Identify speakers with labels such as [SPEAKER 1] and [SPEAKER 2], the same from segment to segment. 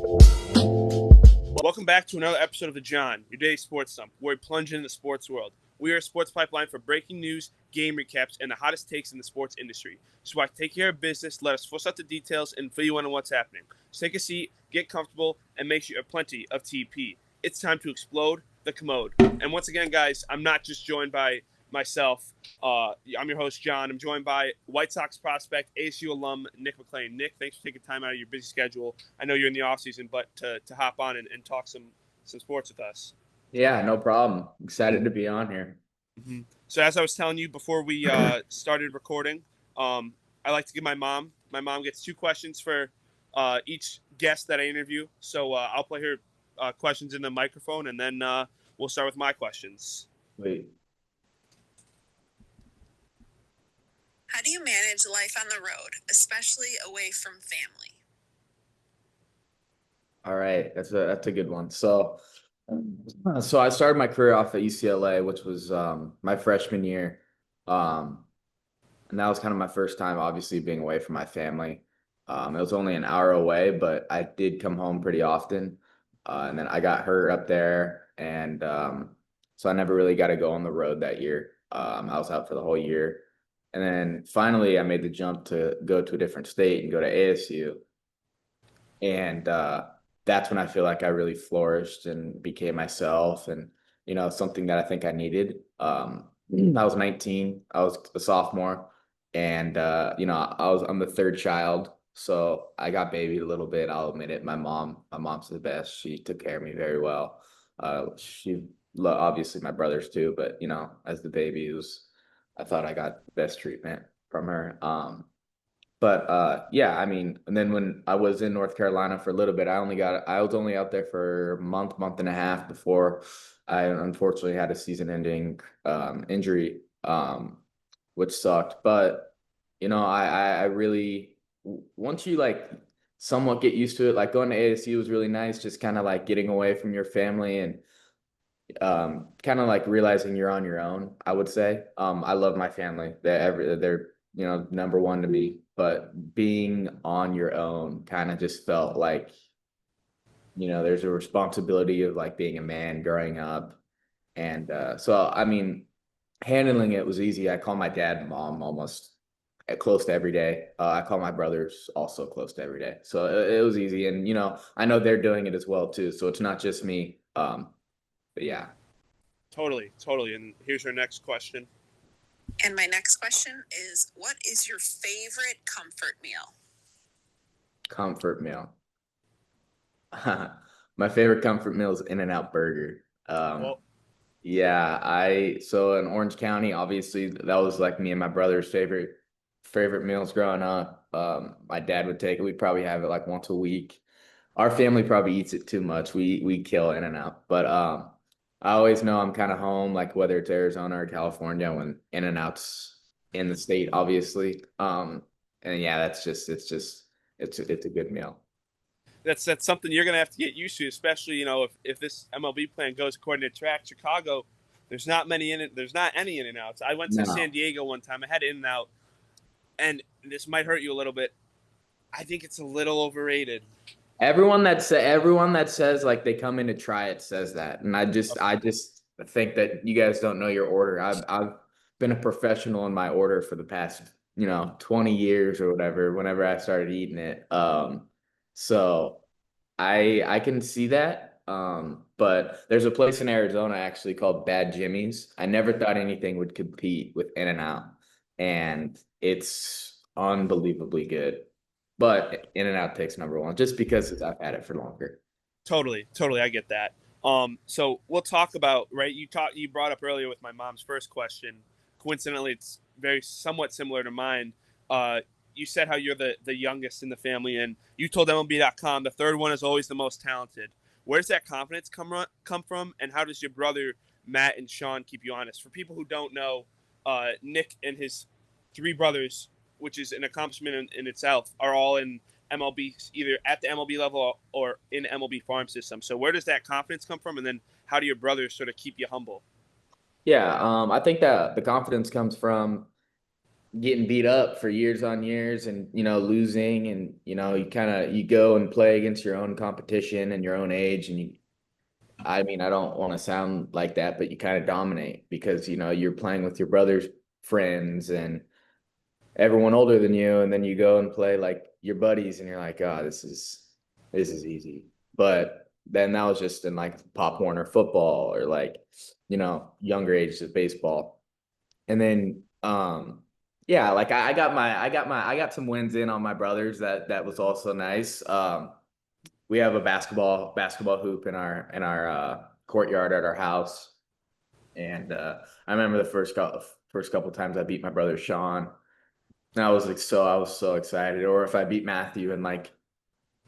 [SPEAKER 1] Welcome back to another episode of The John, your daily sports stump, where we plunge into the sports world. We are a sports pipeline for breaking news, game recaps, and the hottest takes in the sports industry. So while I take care of business, let us force out the details and fill you in on what's happening. So take a seat, get comfortable, and make sure you have plenty of TP. It's time to explode the commode. And once again, guys, I'm not just joined by myself. I'm your host, John. I'm joined by White Sox prospect, ASU alum, Nick McLain. Nick, thanks for taking time out of your busy schedule. I know you're in the offseason, but to hop on and talk some sports with us.
[SPEAKER 2] Yeah, no problem. Excited to be on here.
[SPEAKER 1] Mm-hmm. So as I was telling you before we started recording, I like to give my mom. My mom gets 2 questions for each guest that I interview. So I'll play her questions in the microphone, and then we'll start with my questions.
[SPEAKER 2] Wait.
[SPEAKER 3] How do you manage life on the road, especially away from family?
[SPEAKER 2] All right, that's a good one. So I started my career off at UCLA, which was my freshman year, and that was kind of my first time, obviously, being away from my family. It was only an hour away, but I did come home pretty often, and then I got hurt up there, and so I never really got to go on the road that year. I was out for the whole year. And then finally, I made the jump to go to a different state and go to ASU. And that's when I feel like I really flourished and became myself, and something that I think I needed. I was 19. I was a sophomore, and I'm the third child, so I got babied a little bit. I'll admit it. My mom's the best. She took care of me very well. Obviously my brothers too, but as the baby, I thought I got the best treatment from her. But yeah, I mean, and then when I was in North Carolina for a little bit, I was only out there for a month and a half before I unfortunately had a season-ending injury, which sucked. But I really, once you like somewhat get used to it, like going to ASU was really nice, just kind of like getting away from your family and kind of like realizing you're on your own, I would say. I love my family. They're number one to me, but being on your own kind of just felt like there's a responsibility of like being a man growing up. And so I mean, handling it was easy. I call my dad and mom almost close to every day. I call my brothers also close to every day, so it was easy. And I know they're doing it as well too, so it's not just me. But yeah.
[SPEAKER 1] Totally. And here's our next question.
[SPEAKER 3] And my next question is, what is your favorite comfort meal?
[SPEAKER 2] Comfort meal. My favorite comfort meal is In-N-Out Burger. Yeah, so in Orange County, obviously that was like me and my brother's favorite meals growing up. My dad would take it. We'd probably have it like once a week. Our family probably eats it too much. We kill In-N-Out, but I always know I'm kind of home, like whether it's Arizona or California, when In-N-Out's in the state, obviously. And yeah, it's a good meal.
[SPEAKER 1] That's something you're gonna have to get used to, especially if this MLB plan goes according to track. Chicago, there's not any In-N-Outs. I went to San Diego one time. I had In-N-Out, and this might hurt you a little bit. I think it's a little overrated.
[SPEAKER 2] Everyone that says like they come in to try it says that, and I just think that you guys don't know your order. I've been a professional in my order for the past 20 years or whatever. Whenever I started eating it, so I can see that. But there's a place in Arizona actually called Bad Jimmy's. I never thought anything would compete with In-N-Out, and it's unbelievably good. But In-N-Out takes number one just because I've had it for longer.
[SPEAKER 1] Totally, I get that. So we'll talk about, right? You brought up earlier with my mom's first question. Coincidentally, it's very somewhat similar to mine. You said how you're the youngest in the family, and you told MLB.com the third one is always the most talented. Where does that confidence come from, and how does your brother Matt and Sean keep you honest? For people who don't know, Nick and his 3 brothers, which is an accomplishment in itself, are all in MLB, either at the MLB level or in MLB farm system. So where does that confidence come from, and then how do your brothers sort of keep you humble?
[SPEAKER 2] Yeah, I think that the confidence comes from getting beat up for years on years and, losing, and, you go and play against your own competition and your own age. And I mean, I don't want to sound like that, but you kind of dominate because, you're playing with your brother's friends and everyone older than you. And then you go and play like your buddies and you're like, oh, this is easy. But then that was just in like Pop Warner football or like, younger ages of baseball. And then yeah, like I got some wins in on my brothers that was also nice. We have a basketball hoop in our courtyard at our house. And I remember the first couple times I beat my brother Sean. And I was so excited. Or if I beat Matthew in like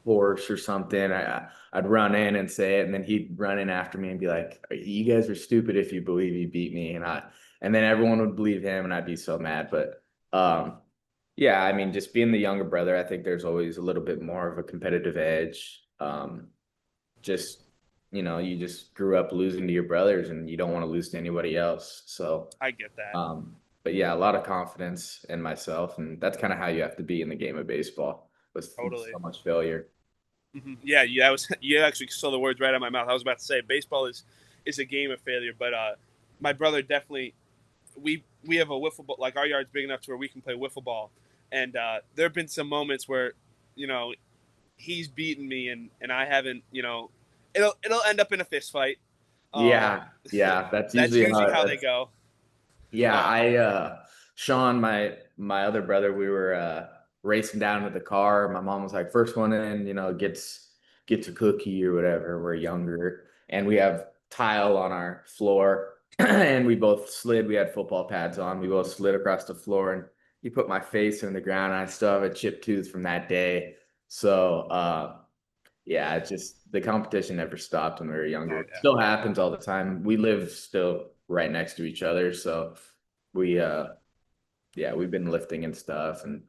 [SPEAKER 2] horse or something, I'd run in and say it, and then he'd run in after me and be like, "You guys are stupid if you believe he beat me," and then everyone would believe him, and I'd be so mad. But yeah, I mean, just being the younger brother, I think there's always a little bit more of a competitive edge. Just you just grew up losing to your brothers, and you don't want to lose to anybody else. So,
[SPEAKER 1] I get that.
[SPEAKER 2] but yeah, a lot of confidence in myself, and that's kind of how you have to be in the game of baseball with
[SPEAKER 1] Totally.
[SPEAKER 2] so much failure.
[SPEAKER 1] Yeah, you actually stole the words right out of my mouth. I was about to say baseball is a game of failure, but my brother definitely we have a wiffle ball, like our yard's big enough to where we can play wiffle ball, and there have been some moments where you know he's beaten me and I haven't. It'll end up in a fist fight. Um,
[SPEAKER 2] Yeah, that's
[SPEAKER 1] that's
[SPEAKER 2] usually
[SPEAKER 1] usually
[SPEAKER 2] how
[SPEAKER 1] how they
[SPEAKER 2] that's
[SPEAKER 1] go.
[SPEAKER 2] yeah,
[SPEAKER 1] Uh,
[SPEAKER 2] Sean, my other brother, we were racing down to the car. My mom was like, first one in, gets a cookie or whatever. We're younger. And we have tile on our floor. And we both slid. We had football pads on. We both slid across the floor, and he put my face in the ground. And I still have a chipped tooth from that day. So yeah, it's just the competition never stopped when we were younger.
[SPEAKER 1] oh
[SPEAKER 2] It
[SPEAKER 1] yeah.
[SPEAKER 2] still happens all the time. We live still right next to each other, so we yeah, we've been lifting and stuff, and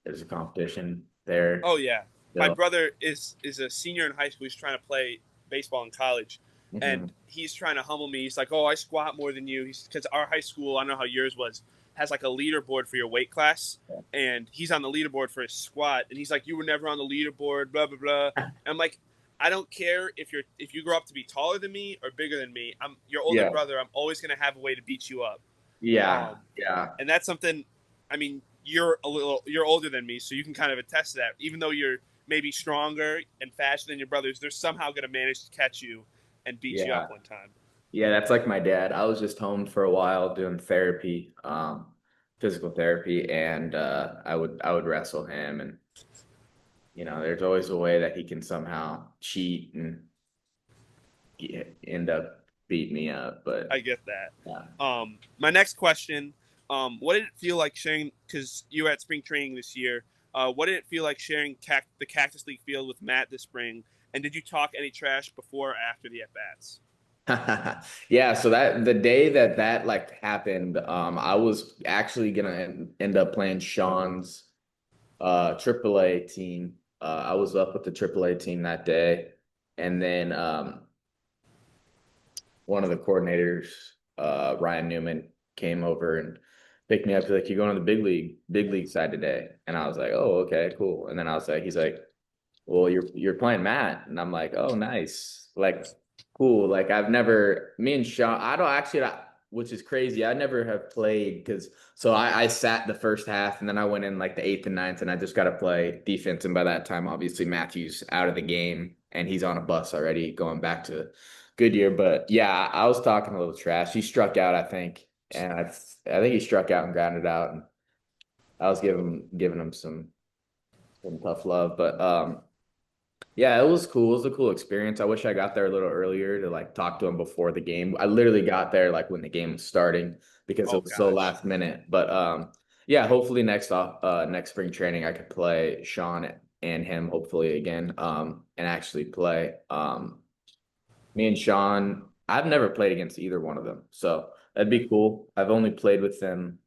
[SPEAKER 2] there's a competition there
[SPEAKER 1] Oh yeah. My
[SPEAKER 2] still.
[SPEAKER 1] brother is a senior in high school. He's trying to play baseball in college, and
[SPEAKER 2] Hmm.
[SPEAKER 1] he's trying to humble me. He's like, "Oh, I squat more than you." He's because our high school, I don't know how yours was, has like a leaderboard for your weight class, and he's on the leaderboard for his squat, and he's like, "You were never on the leaderboard." Blah blah blah. And I'm like, I don't care if you grow up to be taller than me or bigger than me. I'm your older
[SPEAKER 2] Yeah,
[SPEAKER 1] brother. I'm always gonna have a way to beat you up.
[SPEAKER 2] yeah,
[SPEAKER 1] Um,
[SPEAKER 2] yeah,
[SPEAKER 1] and that's something. I mean, you're older than me, so you can kind of attest to that. Even though you're maybe stronger and faster than your brothers, they're somehow going to manage to catch you and beat you
[SPEAKER 2] yeah,
[SPEAKER 1] up one time.
[SPEAKER 2] yeah. That's like my dad. I was just home for a while doing therapy, physical therapy, and I would wrestle him, and there's always a way that he can somehow cheat and end up beating me up.
[SPEAKER 1] I
[SPEAKER 2] But
[SPEAKER 1] get that.
[SPEAKER 2] yeah.
[SPEAKER 1] My next question: what did it feel like sharing? Because you were at spring training this year. What did it feel like sharing the Cactus League field with Matt this spring? And did you talk any trash before or after the at bats?
[SPEAKER 2] Yeah, so that the day that like happened, I was actually gonna end up playing Sean's AAA team. I was up with the AAA team that day, and then one of the coordinators, Ryan Newman, came over and picked me up. He's like, "You going to the big league side today?" And I was like, "Oh, okay, cool." And then he's like, well, you're playing Matt, and I'm like, oh, nice, like, cool. Like me and Sean, I don't actually, which is crazy. I never have played because so I sat the first half, and then I went in like the eighth and ninth, and I just got to play defense. And by that time, obviously Matthew's out of the game, and he's on a bus already going back to Goodyear. But yeah, I was talking a little trash. He struck out, I think, and I think he struck out and grounded out, and I was giving him some tough love, but yeah, it was cool. It was a cool experience. I wish I got there a little earlier to like talk to him before the game. I literally got there like when the game was starting because
[SPEAKER 1] Oh
[SPEAKER 2] it was so
[SPEAKER 1] gosh.
[SPEAKER 2] last minute. But yeah, hopefully next spring training I could play Sean and him hopefully again and actually play. Me and Sean, I've never played against either one of them. So that'd be cool. I've only played with them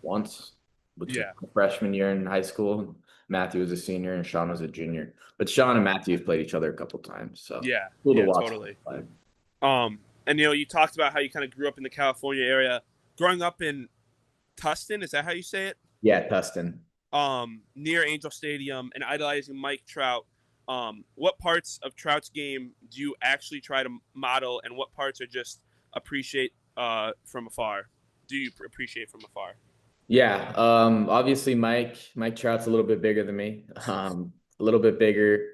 [SPEAKER 2] once, which was
[SPEAKER 1] Yeah.
[SPEAKER 2] my freshman year in high school. Matthew was a senior and Sean was a junior. But Sean and Matthew have played each other a couple times, so
[SPEAKER 1] Yeah.
[SPEAKER 2] cool to
[SPEAKER 1] Yeah.
[SPEAKER 2] watch them
[SPEAKER 1] Totally.
[SPEAKER 2] play.
[SPEAKER 1] And you talked about how you kind of grew up in the California area. Growing up in Tustin, is that how you say it?
[SPEAKER 2] Yeah, Tustin.
[SPEAKER 1] Near Angel Stadium and idolizing Mike Trout. What parts of Trout's game do you actually try to model, and what parts are just appreciate from afar? Do you appreciate from afar?
[SPEAKER 2] Yeah, obviously Mike Trout's a little bit bigger than me. A little bit bigger.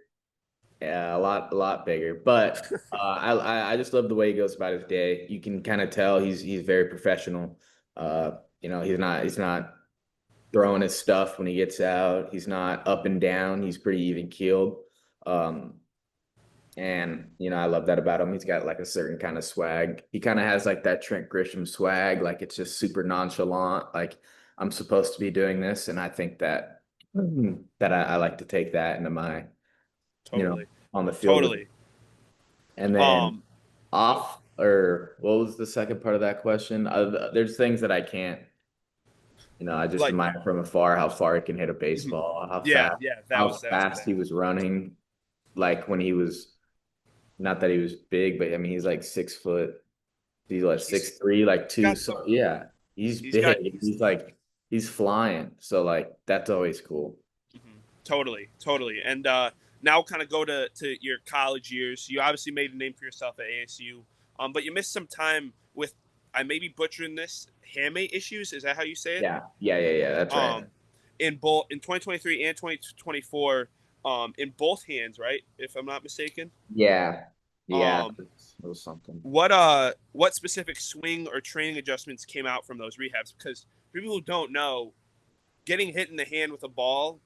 [SPEAKER 2] Yeah, a lot bigger. But I just love the way he goes about his day. You can kind of tell he's very professional. You know, he's not throwing his stuff when he gets out. He's not up and down. He's pretty even keeled. Um, and you know, I love that about him. He's got like a certain kind of swag. He kind of has like that Trent Grisham swag, like it's just super nonchalant. Like I'm supposed to be doing this, and I think that I like to take that into my, you know,
[SPEAKER 1] Totally,
[SPEAKER 2] on the field.
[SPEAKER 1] totally.
[SPEAKER 2] And then
[SPEAKER 1] Um, oh,
[SPEAKER 2] off, or what was the second part of that question? There's things that I can't, you know, I just
[SPEAKER 1] like,
[SPEAKER 2] admire from afar how far he can hit a
[SPEAKER 1] mhm.
[SPEAKER 2] baseball,
[SPEAKER 1] Yeah, yeah. That
[SPEAKER 2] how
[SPEAKER 1] was the
[SPEAKER 2] fast he
[SPEAKER 1] thing.
[SPEAKER 2] was running. Like when he was, not that he was big, but I mean, he's like 6 foot. He's like
[SPEAKER 1] He's
[SPEAKER 2] 6'3", like two.
[SPEAKER 1] got
[SPEAKER 2] So yeah, he's
[SPEAKER 1] he's got
[SPEAKER 2] big. He's like, he's flying. So like, that's always cool.
[SPEAKER 1] mhm. Totally, totally. And now kind of go to your college years. You obviously made a name for yourself at ASU, but you missed some time with, I may be butchering this, hamate issues. Is that how you say it?
[SPEAKER 2] Yeah. That's right.
[SPEAKER 1] Um, in both in 2023 and 2024, in both hands, right? If I'm not mistaken.
[SPEAKER 2] Yeah, yeah,
[SPEAKER 1] Um,
[SPEAKER 2] it was something.
[SPEAKER 1] what specific swing or training adjustments came out from those rehabs? Because for people who don't know, getting hit in the hand with a ball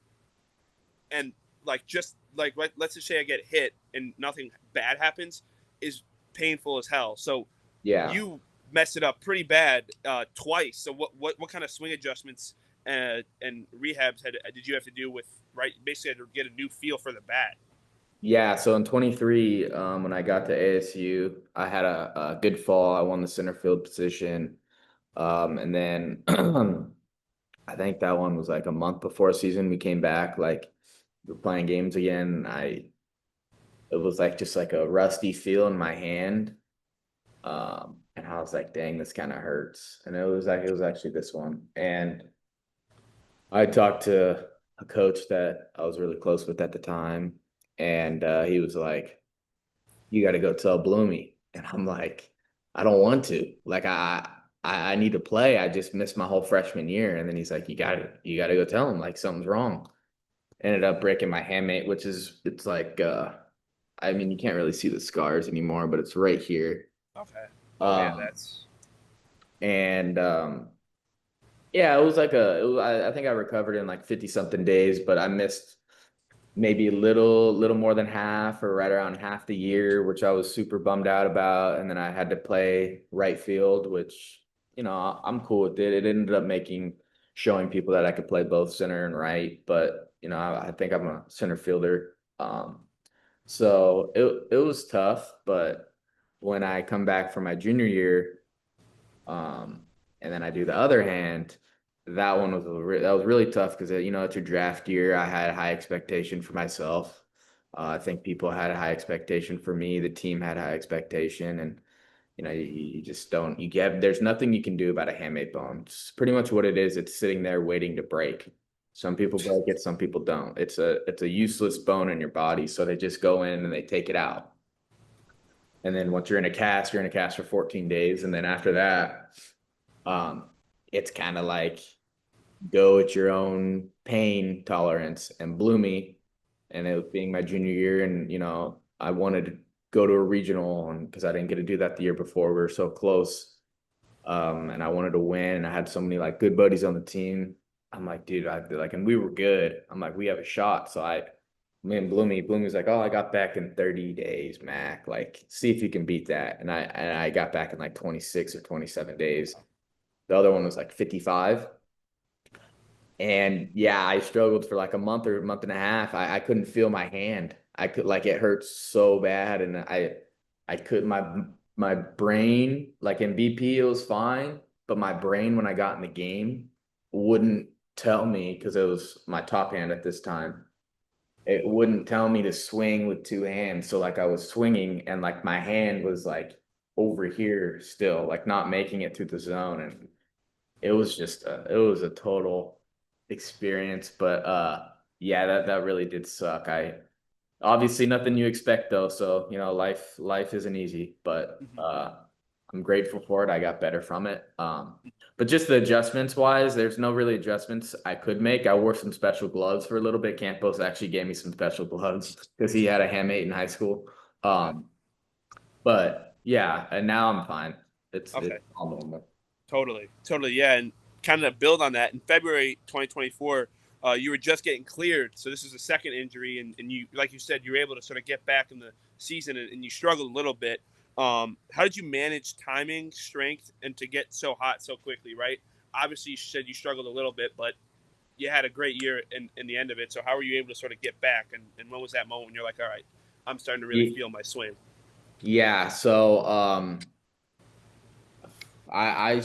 [SPEAKER 1] and like just like let's just say I get hit and nothing bad happens is painful as hell. So
[SPEAKER 2] Yeah.
[SPEAKER 1] you messed it up pretty bad twice. So what kind of swing adjustments and rehabs did you have to do with right? Basically, had to get a new feel for the bat.
[SPEAKER 2] Yeah, so in 23, when I got to ASU, I had a good fall. I won the center field position. And then I think that one was like a month before season. We came back, like we were playing games again. It was like just like a rusty feel in my hand. And I was like, dang, this kind of hurts. And it was actually this one. And I talked to a coach that I was really close with at the time, and he was like, "You got to go tell Bloomy." And I'm like, "I don't want to. Like, I need to play. I just missed my whole freshman year." And then he's like, you got to go tell him like something's wrong." Ended up breaking my hamate, which is it's like, I mean, you can't really see the scars anymore, but it's right here.
[SPEAKER 1] Okay. Oh yeah,
[SPEAKER 2] Um,
[SPEAKER 1] that's
[SPEAKER 2] and Yeah, it was like I think I recovered in like 50 something days, but I missed maybe a little more than half or right around half the year, which I was super bummed out about. And then I had to play right field, which, you know, I'm cool with it. It ended up showing people that I could play both center and right, but you know, I think I'm a center fielder. So it was tough, but when I come back from my junior year, um, and then I do the other hand. That one was that was really tough because you know it's your draft year. I had high expectation for myself. I think people had a high expectation for me. The team had high expectation, and you know you just don't. You get there's nothing you can do about a hamate bone. It's pretty much what it is. It's sitting there waiting to break. Some people break it, some people don't. It's a useless bone in your body, so they just go in and they take it out. And then once you're in a cast for 14 days, and then after that, um, it's kind of like go at your own pain tolerance. And Bloomy, and it was being my junior year, and you know, I wanted to go to a regional, and because I didn't get to do that the year before, we were so close. And I wanted to win, and I had so many like good buddies on the team. I'm like, dude, I like, and we were good. I'm like, we have a shot. So me and Bloomy's like, oh, I got back in 30 days, Mac. Like, see if you can beat that. And I got back in like 26 or 27 days. The other one was like 55. And yeah, I struggled for like a month or a month and a half. I couldn't feel my hand. I could like it hurt so bad, and I could my brain like in BP it was fine, but my brain when I got in the game wouldn't tell me because it was my top hand at this time. It wouldn't tell me to swing with two hands. So like I was swinging and like my hand was like over here still, like not making it through the zone, and it was just it was a total experience. But yeah, that really did suck. I obviously nothing you expect though, so you know, life isn't easy, but
[SPEAKER 1] Mhm.
[SPEAKER 2] I'm grateful for it. I got better from it. But just the adjustments wise, there's no really adjustments I could make. I wore some special gloves for a little bit. Campos actually gave me some special gloves because he had a handmade in high school. Um, but yeah, and now I'm fine. It's
[SPEAKER 1] Okay.
[SPEAKER 2] all normal.
[SPEAKER 1] Totally, totally, yeah. And kind of build on that. In February 2024, you were just getting cleared, so this is a second injury, and you, like you said, you were able to sort of get back in the season, and you struggled a little bit. How did you manage timing, strength, and to get so hot so quickly? Right. Obviously, you said you struggled a little bit, but you had a great year in the end of it. So how were you able to sort of get back? And when was that moment when you're like, all right, I'm starting to really
[SPEAKER 2] Ye-
[SPEAKER 1] feel my swing?
[SPEAKER 2] Yeah, so I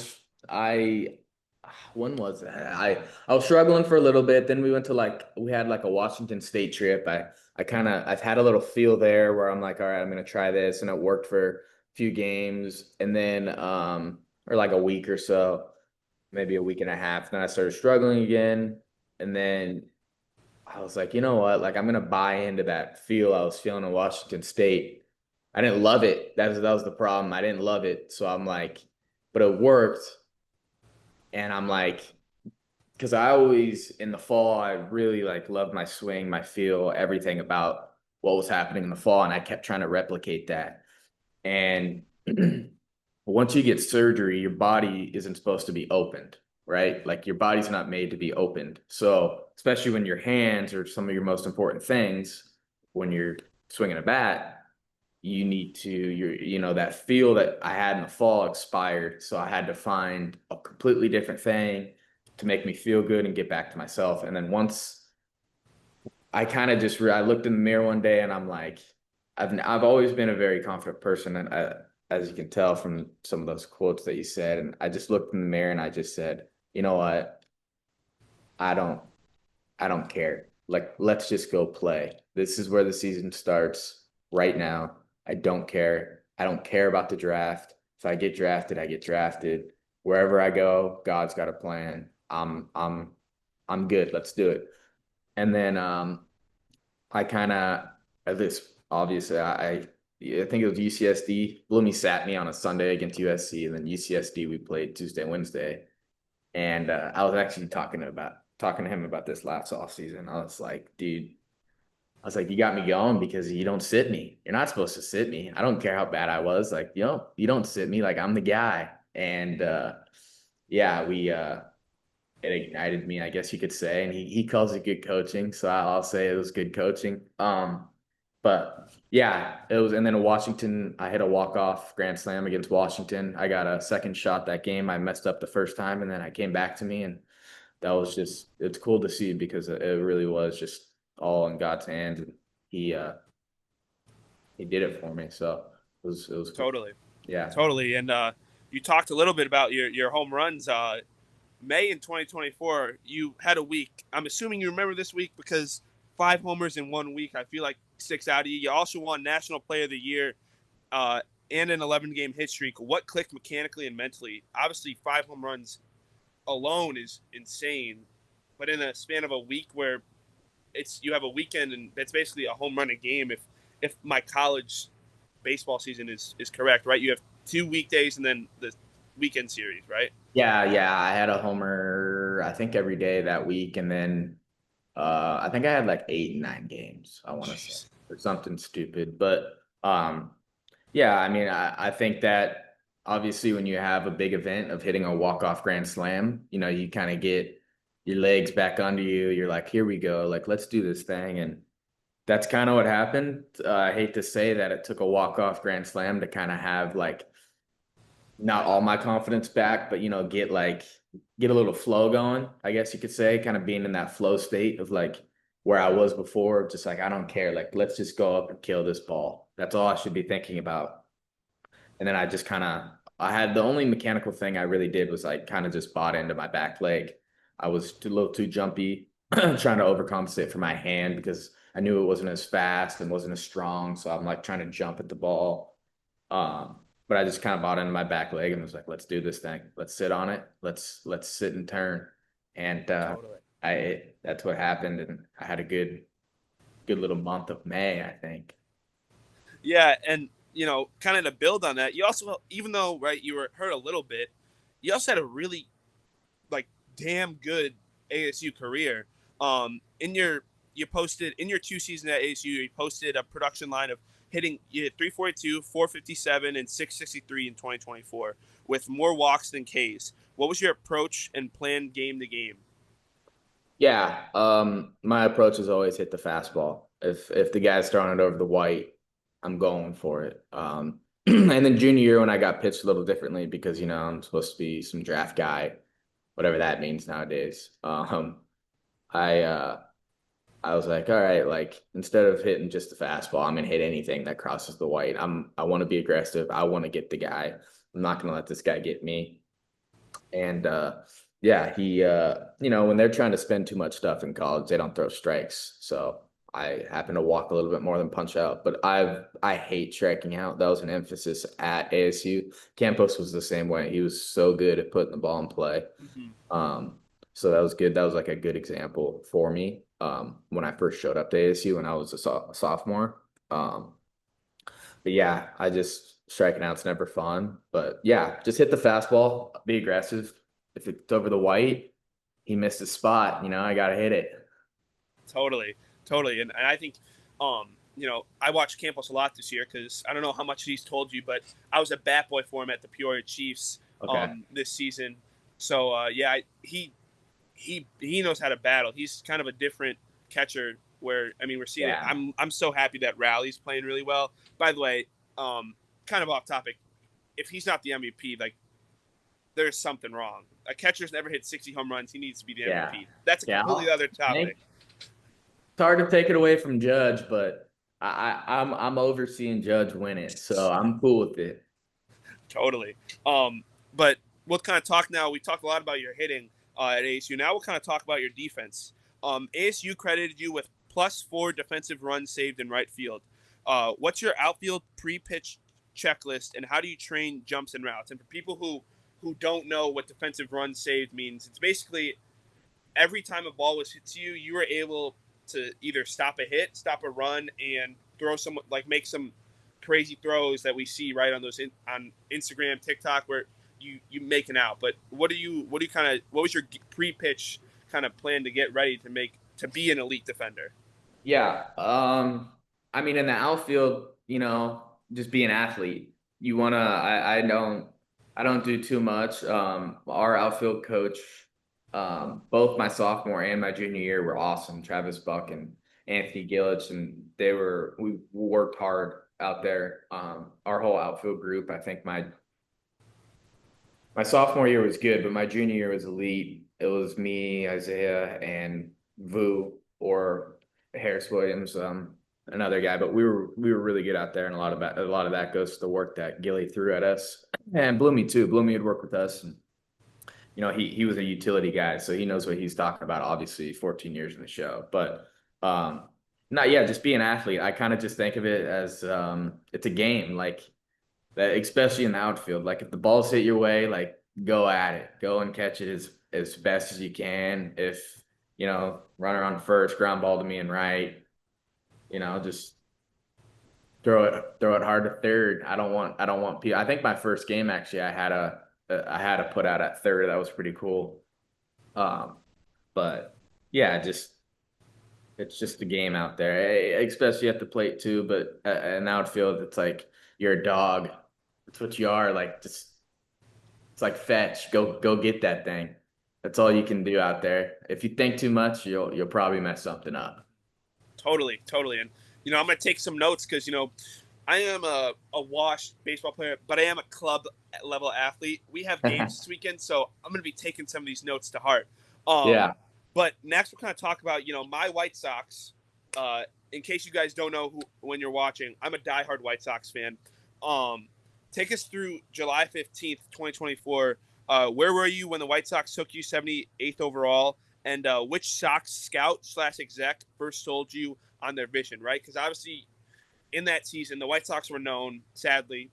[SPEAKER 2] I when was that? I was struggling for a little bit. Then we went to like we had like a Washington State trip. I've had a little feel there where I'm like, all right, I'm gonna try this, and it worked for a few games, and then or like a week or so, maybe a week and a half. Then I started struggling again, and then I was like, you know what? Like I'm gonna buy into that feel I was feeling in Washington State. I didn't love it. That was the problem. I didn't love it. So I'm like, but it worked. And I'm like, because I always in the fall, I really like loved my swing, my feel, everything about what was happening in the fall. And I kept trying to replicate that. And once you get surgery, your body isn't supposed to be opened, right? Like your body's not made to be opened. So, especially when your hands are some of your most important things, when you're swinging a bat, you need to, you know, that feel that I had in the fall expired. So I had to find a completely different thing to make me feel good and get back to myself. And then once I kind of just I looked in the mirror one day and I'm like, I've always been a very confident person, and as you can tell from some of those quotes that you said, and I just looked in the mirror and I just said, you know what, I don't I don't care. Like, let's just go play. This is where the season starts right now. I don't care. I don't care about the draft. If I get drafted, I get drafted. Wherever I go, God's got a plan. I'm good. Let's do it. And then I kind of at this obviously I think it was UCSD. Bloomy sat me on a Sunday against USC, and then UCSD we played Tuesday, Wednesday, and I was actually talking to him about this last off season. I was like, dude, I was like, you got me going because you don't sit me. You're not supposed to sit me. I don't care how bad I was. Like, you don't sit me. Like I'm the guy. And yeah, we it ignited me, I guess you could say. And he calls it good coaching. So I'll say it was good coaching. But yeah, it was. And then Washington, I hit a walk-off grand slam against Washington. I got a second shot that game. I messed up the first time, and then I came back to me. And that was just, it's cool to see because it really was just all in God's hands. And he, uh, he did it for me. So it was cool.
[SPEAKER 1] Totally,
[SPEAKER 2] Yeah.
[SPEAKER 1] totally. And you talked a little bit about your home runs. May in 2024, you had a week. I'm assuming you remember this week because 5 homers in 1 week, I feel like sticks out of you. You also won National Player of the Year uh, and an 11-game hit streak. What clicked mechanically and mentally? Obviously, 5 home runs alone is insane, but in a span of a week where it's you have a weekend and that's basically a home run a game. If my college baseball season is correct, right? You have 2 weekdays and then the weekend series, right?
[SPEAKER 2] Yeah. Yeah. I had a homer, I think every day that week. And then I think I had like 8 and 9 games, I want to say,
[SPEAKER 1] Jeez.
[SPEAKER 2] or something stupid. But yeah, I mean, I think that obviously when you have a big event of hitting a walk-off grand slam, you know, you kind of get your legs back under you. You're like, here we go. Like, let's do this thing. And that's kind of what happened. I hate to say that it took a walk-off grand slam to kind of have like not all my confidence back, but you know, get a little flow going, I guess you could say, kind of being in that flow state of like where I was before, just like I don't care, like let's just go up and kill this ball. That's all I should be thinking about. And then I just kind of I had the only mechanical thing I really did was like kind of just bought into my back leg. I was a little too jumpy, trying to overcompensate for my hand because I knew it wasn't as fast and wasn't as strong. So I'm like trying to jump at the ball. but I just kind of bought into my back leg and was like, let's do this thing. Let's sit on it. Let's sit and turn. And
[SPEAKER 1] Totally.
[SPEAKER 2] that's what happened. And I had a good little month of May, I think.
[SPEAKER 1] Yeah, and kind of to build on that, you also, even though right, you were hurt a little bit, you also had a really like damn good ASU career. In your you posted in your 2 seasons at ASU, you posted a production line of hitting you hit 342, 457, and 663 in 2024 with more walks than Ks. What was your approach and plan game to game?
[SPEAKER 2] Yeah, my approach is always hit the fastball. If the guy's throwing it over the white, I'm going for it. And then junior year when I got pitched a little differently because I'm supposed to be some draft guy, whatever that means nowadays. I I was like, all right, like instead of hitting just the fastball, I'm gonna hit anything that crosses the white. I want to be aggressive. I want to get the guy. I'm not gonna let this guy get me. And yeah, he when they're trying to spend too much stuff in college, they don't throw strikes. So I happen to walk a little bit more than punch out. But I hate striking out. That was an emphasis at ASU. Campos was the same way. He was so good at putting the ball in play.
[SPEAKER 1] Mm-hmm.
[SPEAKER 2] Um, so that was good. That was like a good example for me when I first showed up to ASU when I was a sophomore. But yeah, I just striking out's never fun. But yeah, just hit the fastball, be aggressive. If it's over the white, he missed his spot. I gotta hit it.
[SPEAKER 1] Totally, totally, and I think, I watched Campos a lot this year because I don't know how much he's told you, but I was a bat boy for him at the Peoria Chiefs
[SPEAKER 2] Okay.
[SPEAKER 1] this season. So yeah, he knows how to battle. He's kind of a different catcher. Where I mean, we're seeing it.
[SPEAKER 2] Yeah.
[SPEAKER 1] I'm so happy that Rowley's playing really well. By the way, kind of off topic. If he's not the MVP, like there's something wrong. A catcher's never hit 60 home runs. He needs to be the
[SPEAKER 2] Yeah.
[SPEAKER 1] MVP. That's a
[SPEAKER 2] Yeah.
[SPEAKER 1] completely other
[SPEAKER 2] I think
[SPEAKER 1] topic.
[SPEAKER 2] it's hard to take it away from Judge, but I'm overseeing Judge win it, so I'm cool with it.
[SPEAKER 1] Totally. But we'll kind of talk now. We talked a lot about your hitting at ASU. Now we'll kind of talk about your defense. ASU credited you with +4 defensive runs saved in right field. What's your outfield pre-pitch checklist, and how do you train jumps and routes? And for people who don't know what defensive runs saved means, it's basically every time a ball was hit to you, you were able to either stop a hit, stop a run, and throw some make some crazy throws that we see right on those on Instagram, TikTok, where you make an out. But what was your pre-pitch kind of plan to get ready to be an elite defender?
[SPEAKER 2] Yeah. I mean, in the outfield, just be an athlete. You wanna. I don't do too much. Our outfield coach, both my sophomore and my junior year were awesome. Travis Buck and Anthony Gillich, and we worked hard out there. Our whole outfield group. I think my sophomore year was good, but my junior year was elite. It was me, Isaiah, and Vu or Harris Williams, another guy. But we were really good out there, and a lot of that goes to the work that Gilly threw at us, and Bloomy too. Bloomy would work with us, and he was a utility guy, so he knows what he's talking about. Obviously, 14 years in the show, but not yeah, just be an athlete. I kind of just think of it as it's a game, like that, especially in the outfield. Like if the balls hit your way, like go at it, go and catch it as best as you can. If runner on first, ground ball to me and right, just throw it hard to third. I don't want people. I think my first game actually, I had a put out at third. That was pretty cool. Um, but yeah, it's just a game out there, especially at the plate too. But in outfield, it's like you're a dog. It's what you are. Like just it's like fetch. Go get that thing. That's all you can do out there. If you think too much, you'll probably mess something up.
[SPEAKER 1] Totally, totally. And I'm gonna take some notes because I am a washed baseball player, but I am a club level athlete. We have games this weekend, so I'm going to be taking some of these notes to heart.
[SPEAKER 2] Yeah.
[SPEAKER 1] But next, we'll kind of talk about, my White Sox. In case you guys don't know when you're watching, I'm a diehard White Sox fan. Take us through July 15th, 2024. Where were you when the White Sox took you 78th overall? And which Sox scout/exec first sold you on their vision, right? Because obviously in that season, the White Sox were known, sadly,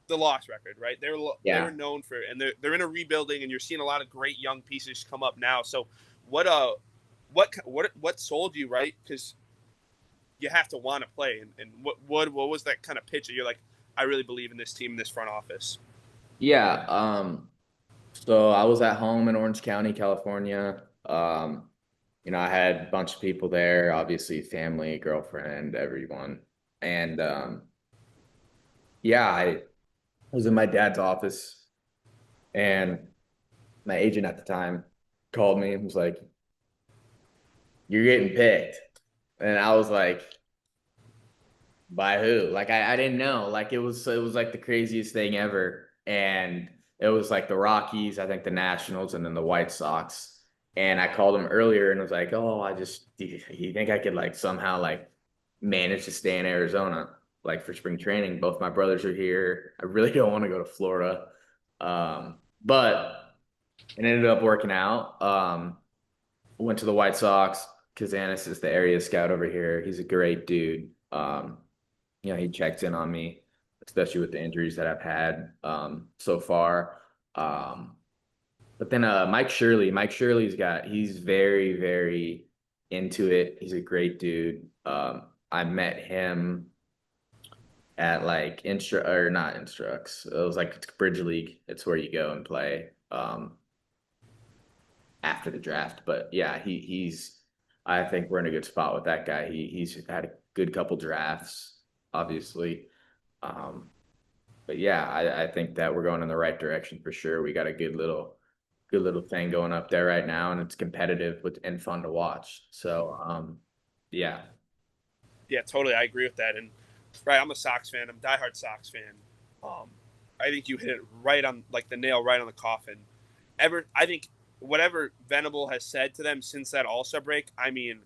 [SPEAKER 1] the loss record, right? They're
[SPEAKER 2] Yeah.
[SPEAKER 1] known for, and they're in a rebuilding, and you're seeing a lot of great young pieces come up now. So what what sold you, right? Because you have to want to play, and what was that kind of pitch that you're like, I really believe in this team, in this front office.
[SPEAKER 2] Yeah. So I was at home in Orange County, California. I had a bunch of people there, obviously family, girlfriend, everyone. And yeah, I was in my dad's office, and my agent at the time called me and was like, "You're getting picked." And I was like, "By who?" Like I didn't know. Like it was like the craziest thing ever. And it was like the Rockies, I think the Nationals, and then the White Sox. And I called him earlier and was like, "Oh, do you think I could like somehow like manage to stay in Arizona like for spring training? Both my brothers are here. I really don't want to go to Florida." But it ended up working out. Went to the White Sox. Kazanis is the area scout over here. He's a great dude. He checks in on me, especially with the injuries that I've had so far. Um, but then he's very, very into it. He's a great dude. I met him at like not Instructs. It was like Bridge League. It's where you go and play after the draft. But yeah, he's I think we're in a good spot with that guy. He's had a good couple drafts, obviously. Um, but yeah, I think that we're going in the right direction for sure. We got a good little thing going up there right now, and it's competitive and fun to watch. So yeah.
[SPEAKER 1] Yeah, totally. I agree with that. And right, I'm a Sox fan. I'm a diehard Sox fan. Um, I think you hit it right on, like the nail right on the coffin. I think whatever Venable has said to them since that All Star break. I mean,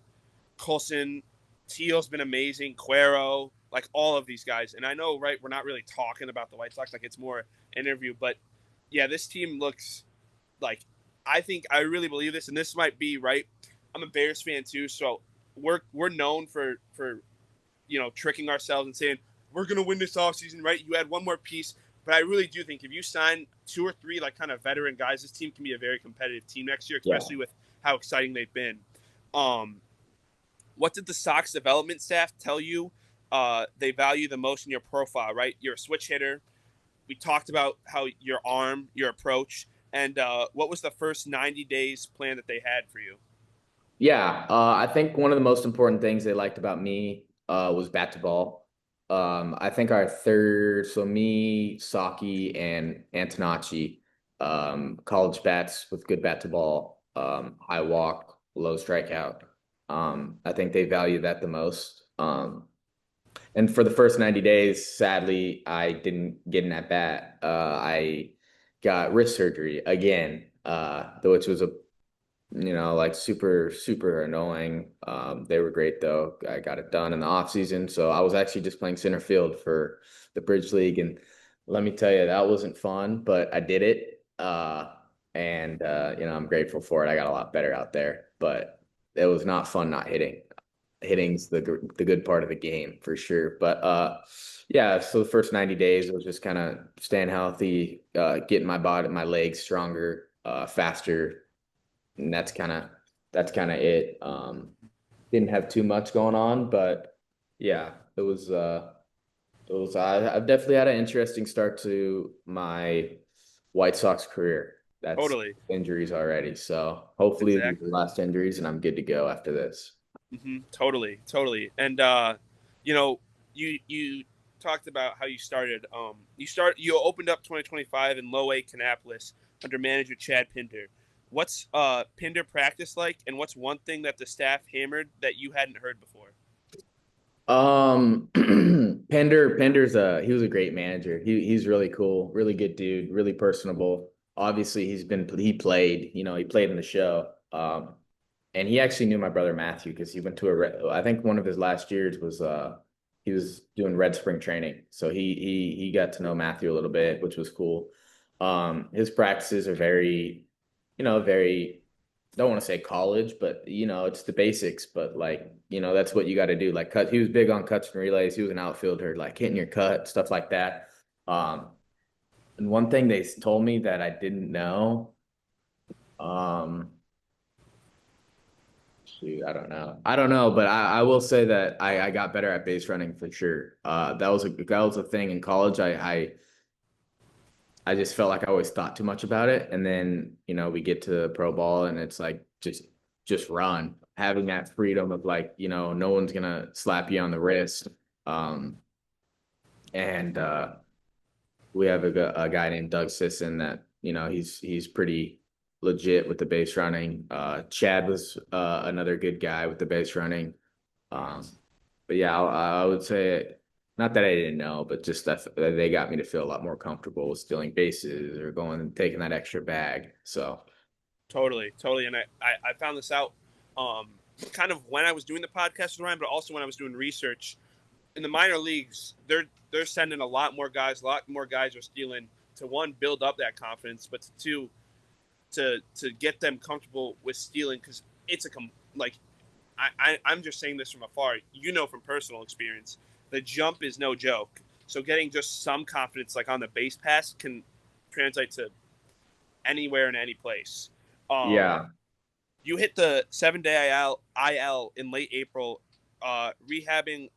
[SPEAKER 1] Colson, Teal's been amazing. Cuero, like all of these guys. And I know, right, we're not really talking about the White Sox, like it's more interview, but yeah, this team looks like, I think I really believe this, and this might be right. I'm a Bears fan too, so we're known for tricking ourselves and saying we're gonna win this offseason, right? You add one more piece, but I really do think if you sign two or three like kind of veteran guys, this team can be a very competitive team next year,
[SPEAKER 2] Yeah.
[SPEAKER 1] especially with how exciting they've been. Um, what did the Sox development staff tell you they value the most in your profile, right? You're a switch hitter. We talked about how your arm, your approach, and what was the first 90 days plan that they had for you?
[SPEAKER 2] Yeah, I think one of the most important things they liked about me was bat to ball. I think our third, so me, Saki, and Antonacci, college bats with good bat to ball, high walk, low strikeout. I think they value that the most. And for the first 90 days, sadly, I didn't get an at bat. I got wrist surgery again, which was like super, super annoying. They were great though. I got it done in the off season. So I was actually just playing center field for the Bridge League. And let me tell you, that wasn't fun, but I did it. I'm grateful for it. I got a lot better out there, but it was not fun not hitting. Hitting's the good part of the game for sure. But yeah, so the first 90 days it was just kind of staying healthy, getting my legs stronger, faster, and that's kind of it. Didn't have too much going on, but yeah, I've definitely had an interesting start to my White Sox career. That's
[SPEAKER 1] Totally.
[SPEAKER 2] injuries already, so hopefully these are the
[SPEAKER 1] Exactly.
[SPEAKER 2] last injuries and I'm good to go after this.
[SPEAKER 1] Totally, totally. And you talked about how you started. You opened up 2025 in Low A Kannapolis under manager Chad Pinder. What's Pinder practice like, and what's one thing that the staff hammered that you hadn't heard before?
[SPEAKER 2] He was a great manager. He's really cool, really good dude, really personable. Obviously, he played in the show. And he actually knew my brother Matthew because he went to I think one of his last years was he was doing Red Spring training. So he got to know Matthew a little bit, which was cool. His practices are very don't want to say college, but it's the basics. But like, that's what you got to do. Like he was big on cuts and relays. He was an outfielder, like hitting your cut, stuff like that. And one thing they told me that I didn't know, shoot, I don't know. I don't know, but I will say that I got better at base running for sure. That was a thing in college. I just felt like I always thought too much about it. And then, we get to pro ball and it's like just run. Having that freedom of like, no one's gonna slap you on the wrist. And we have a guy named Doug Sisson that, he's pretty legit with the base running. Chad was another good guy with the base running. Um, but yeah, I would say not that I didn't know, but just that they got me to feel a lot more comfortable with stealing bases or going and taking that extra bag. So
[SPEAKER 1] Totally, totally. And I found this out kind of when I was doing the podcast with Ryan, but also when I was doing research. In the minor leagues, they're sending a lot more guys. A lot more guys are stealing to, one, build up that confidence, but to two, to get them comfortable with stealing, because it's like I'm just saying this from afar. From personal experience, the jump is no joke. So getting just some confidence, like on the base pass, can translate to anywhere and any place.
[SPEAKER 2] yeah,
[SPEAKER 1] You hit the 7-day IL in late April, rehabbing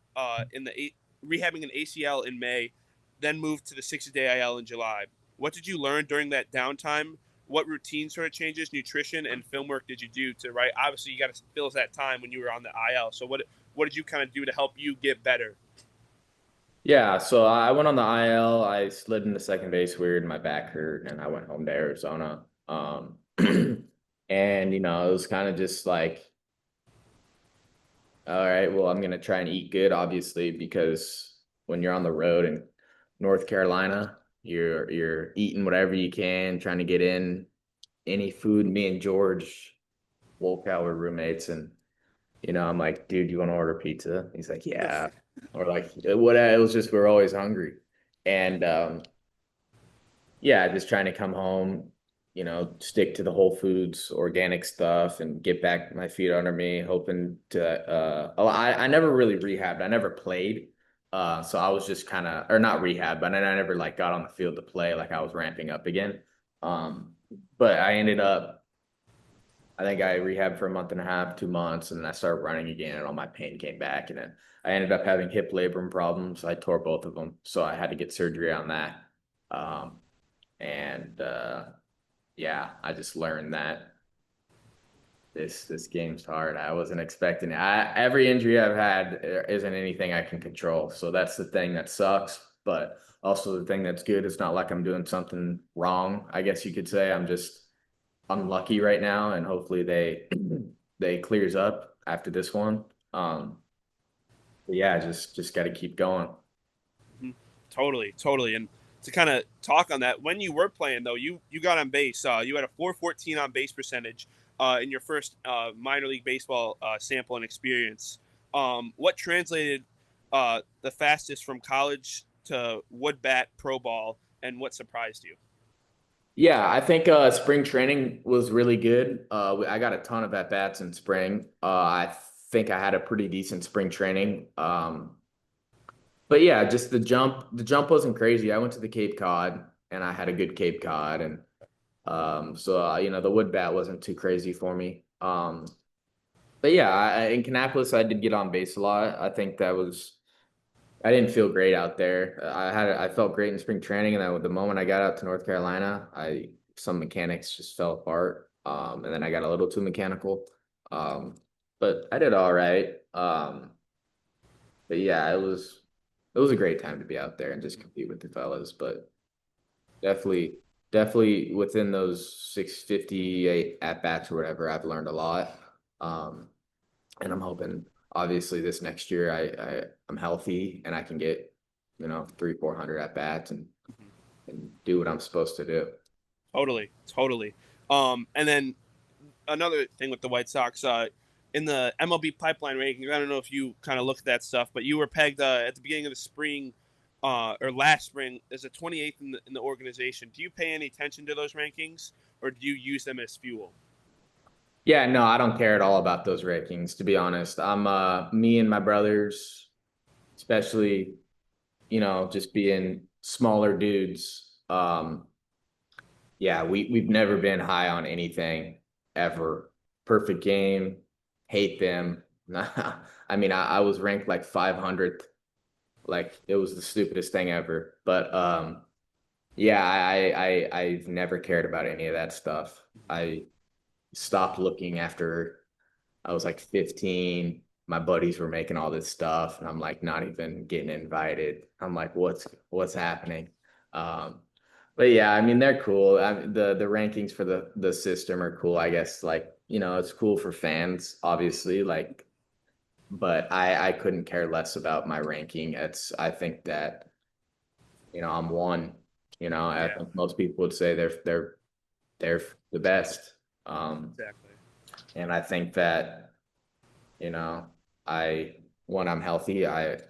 [SPEAKER 1] rehabbing an ACL in May, then moved to the 60-day IL in July. What did you learn during that downtime? What routine sort of changes, nutrition, and film work did you do to, right? Obviously, you got to fill that time when you were on the IL. So what did you kind of do to help you get better?
[SPEAKER 2] yeah. So I went on the IL. I slid into second base weird. My back hurt, and I went home to Arizona. And it was kind of just like, all right, well, I'm gonna try and eat good, obviously, because when you're on the road in North Carolina, you're eating whatever you can, trying to get in any food. Me and George Wolkow were roommates, and I'm like, dude, you want to order pizza? He's like, yeah, or like what? It was just we're always hungry, and yeah, just trying to come home, stick to the whole foods, organic stuff and get back my feet under me, hoping to I never really rehabbed. I never played. So I was just kind of or not rehab, but I never like got on the field to play like I was ramping up again. Um, but I think I rehabbed for a month and a half, 2 months, and then I started running again and all my pain came back. And then I ended up having hip labrum problems. I tore both of them. So I had to get surgery on that. And yeah, I just learned that this game's hard. I wasn't expecting it. Every injury I've had isn't anything I can control. So that's the thing that sucks. But also the thing that's good. It's not like I'm doing something wrong, I guess you could say. I'm just unlucky right now, and hopefully they clears up after this one. But yeah, just got to keep going.
[SPEAKER 1] Totally, totally. And to kind of talk on that, when you were playing though, you got on base. You had a 414 on base percentage in your first minor league baseball sample and experience. What translated the fastest from college to wood bat pro ball, and what surprised you?
[SPEAKER 2] Yeah, I think spring training was really good. I got a ton of at bats in spring. I think I had a pretty decent spring training. But yeah, just the jump wasn't crazy. I went to the Cape Cod and I had a good Cape Cod, and so the wood bat wasn't too crazy for me. But yeah, in Kannapolis I did get on base a lot. I think I didn't feel great out there. I felt great in spring training, and then the moment I got out to North Carolina, some mechanics just fell apart. And then I got a little too mechanical. But I did all right. But yeah, it was a great time to be out there and just compete with the fellas. But definitely, definitely within those 658 at bats or whatever, I've learned a lot. Um, and I'm hoping obviously this next year I'm healthy and I can get 300-400 at bats and do what I'm supposed to do.
[SPEAKER 1] Totally, totally. And then another thing with the White Sox, in the MLB pipeline rankings, I don't know if you kind of look at that stuff, but you were pegged at the beginning of the spring or last spring as a 28th in the organization. Do you pay any attention to those rankings, or do you use them as fuel?
[SPEAKER 2] Yeah, no, I don't care at all about those rankings, to be honest. I'm me and my brothers, especially, just being smaller dudes. Yeah, we've never been high on anything ever. Perfect game, hate them. I mean, I was ranked like 500th. Like it was the stupidest thing ever. But yeah, I've never cared about any of that stuff. I stopped looking after I was like 15. My buddies were making all this stuff, and I'm like not even getting invited. I'm like, what's happening? Um, but yeah, I mean they're cool. The rankings for the system are cool. I guess like it's cool for fans, obviously. Like, but I couldn't care less about my ranking. I think that I'm one. I
[SPEAKER 1] Yeah,
[SPEAKER 2] think most people would say they're the best.
[SPEAKER 1] exactly.
[SPEAKER 2] And I think that you know, I when I'm healthy, like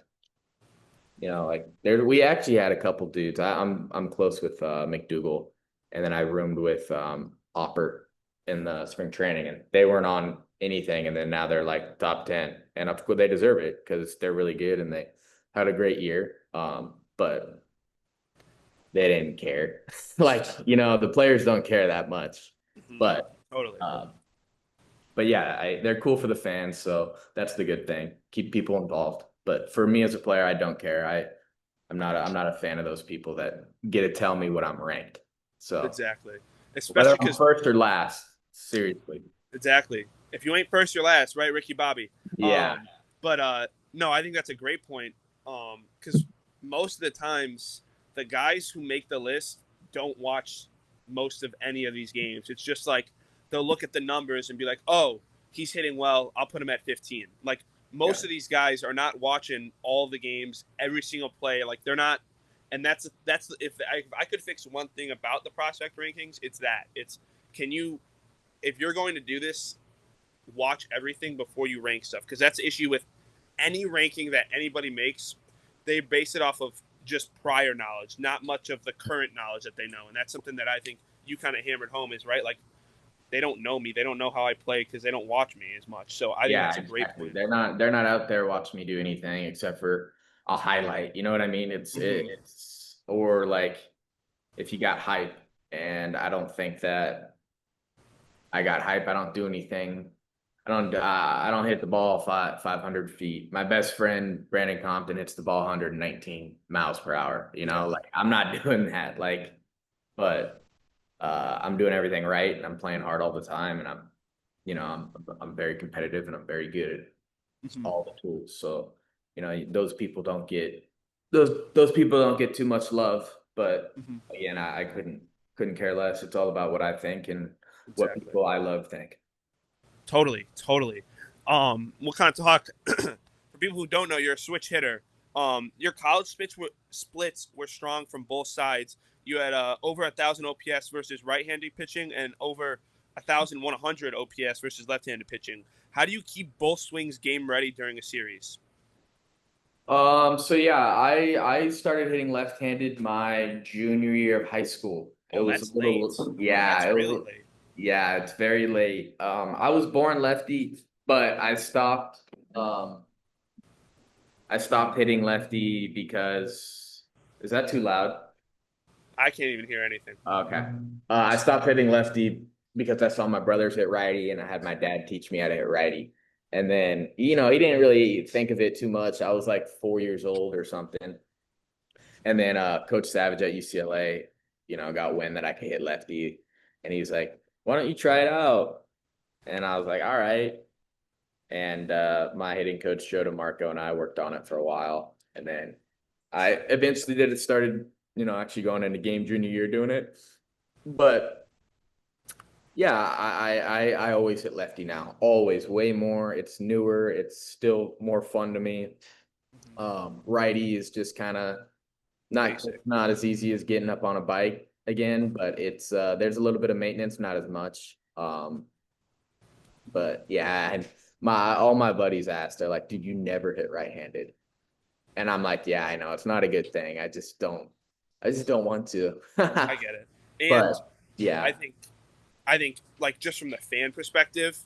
[SPEAKER 2] we actually had a couple dudes. I'm close with McDougal, and then I roomed with Hopper in the spring training, and they weren't on anything, and then now they're like top 10, and of course they deserve it because they're really good and they had a great year. But they didn't care. Like, the players don't care that much.
[SPEAKER 1] Hmm.
[SPEAKER 2] But
[SPEAKER 1] Totally.
[SPEAKER 2] um, but yeah, they're cool for the fans, so that's the good thing. Keep people involved. But for me as a player, I don't care. I'm not a fan of those people that get to tell me what I'm ranked. So
[SPEAKER 1] Exactly.
[SPEAKER 2] whether
[SPEAKER 1] Especially
[SPEAKER 2] I'm
[SPEAKER 1] because
[SPEAKER 2] first or last, seriously.
[SPEAKER 1] exactly. If you ain't first, you're last, right, Ricky Bobby?
[SPEAKER 2] Yeah.
[SPEAKER 1] But no, I think that's a great point. Because most of the times, the guys who make the list don't watch most of any of these games. It's just like they'll look at the numbers and be like, "Oh, he's hitting well. I'll put him at 15." Like
[SPEAKER 2] Yeah.
[SPEAKER 1] most of these guys are not watching all the games, every single play. Like they're not. And that's if I could fix one thing about the prospect rankings, it's that it's can you if you're going to do this, watch everything before you rank stuff because that's the issue with any ranking that anybody makes. They base it off of just prior knowledge, not much of the current knowledge that they know, and that's something that I think you kind of hammered home is right. Like they don't know me, they don't know how I play because they don't watch me as much. So I think
[SPEAKER 2] Yeah,
[SPEAKER 1] that's a great
[SPEAKER 2] exactly.
[SPEAKER 1] point.
[SPEAKER 2] They're not out there watching me do anything except for a highlight. You know what I mean?
[SPEAKER 1] Mm-hmm.
[SPEAKER 2] It's or like if you got hype, and I don't think that I got hype. I don't do anything. I don't hit the ball 500 feet. My best friend Brandon Compton hits the ball 119 miles per hour.
[SPEAKER 1] Yeah.
[SPEAKER 2] Like I'm not doing that. Like, but I'm doing everything right, and I'm playing hard all the time, and I'm very competitive, and I'm very good at
[SPEAKER 1] Mm-hmm.
[SPEAKER 2] all the tools. So those people don't get those people don't get too much love. But
[SPEAKER 1] Mm-hmm.
[SPEAKER 2] again, I couldn't care less. It's all about what I think and what
[SPEAKER 1] Exactly.
[SPEAKER 2] people I love think.
[SPEAKER 1] Totally. Totally. We'll kind of talk for people who don't know. You're a switch hitter. Your college splits were strong from both sides. You had over 1,000 OPS versus right-handed pitching, and over 1,100 OPS versus left-handed pitching. How do you keep both swings game ready during a series?
[SPEAKER 2] So yeah, I started hitting left-handed my junior year of high school. It
[SPEAKER 1] Oh,
[SPEAKER 2] was a
[SPEAKER 1] that's late.
[SPEAKER 2] little, yeah,
[SPEAKER 1] That's really late.
[SPEAKER 2] yeah, it's very late. I was born lefty, but I stopped hitting lefty because is that too loud?
[SPEAKER 1] I can't even hear anything.
[SPEAKER 2] Okay. I stopped hitting lefty because I saw my brothers hit righty, and I had my dad teach me how to hit righty. And then, he didn't really think of it too much. I was like 4 years old or something. And then Coach Savage at UCLA, got wind that I could hit lefty. And he's like, why don't you try it out? And I was like, all right. And my hitting coach, Joe DeMarco, and I worked on it for a while. And then I eventually started, actually going into game junior year doing it. But yeah, I always hit lefty now. Always way more. It's newer. It's still more fun to me.
[SPEAKER 1] Mhm.
[SPEAKER 2] Righty is just kind of not
[SPEAKER 1] Basic.
[SPEAKER 2] not as easy as getting up on a bike again, but it's there's a little bit of maintenance, not as much. But yeah, and my all my buddies asked, they're like, "Dude, you never hit right-handed?" And I'm like, "Yeah, I know it's not a good thing. I just don't want to."
[SPEAKER 1] I get it. And
[SPEAKER 2] But
[SPEAKER 1] I
[SPEAKER 2] yeah,
[SPEAKER 1] think I think like just from the fan perspective,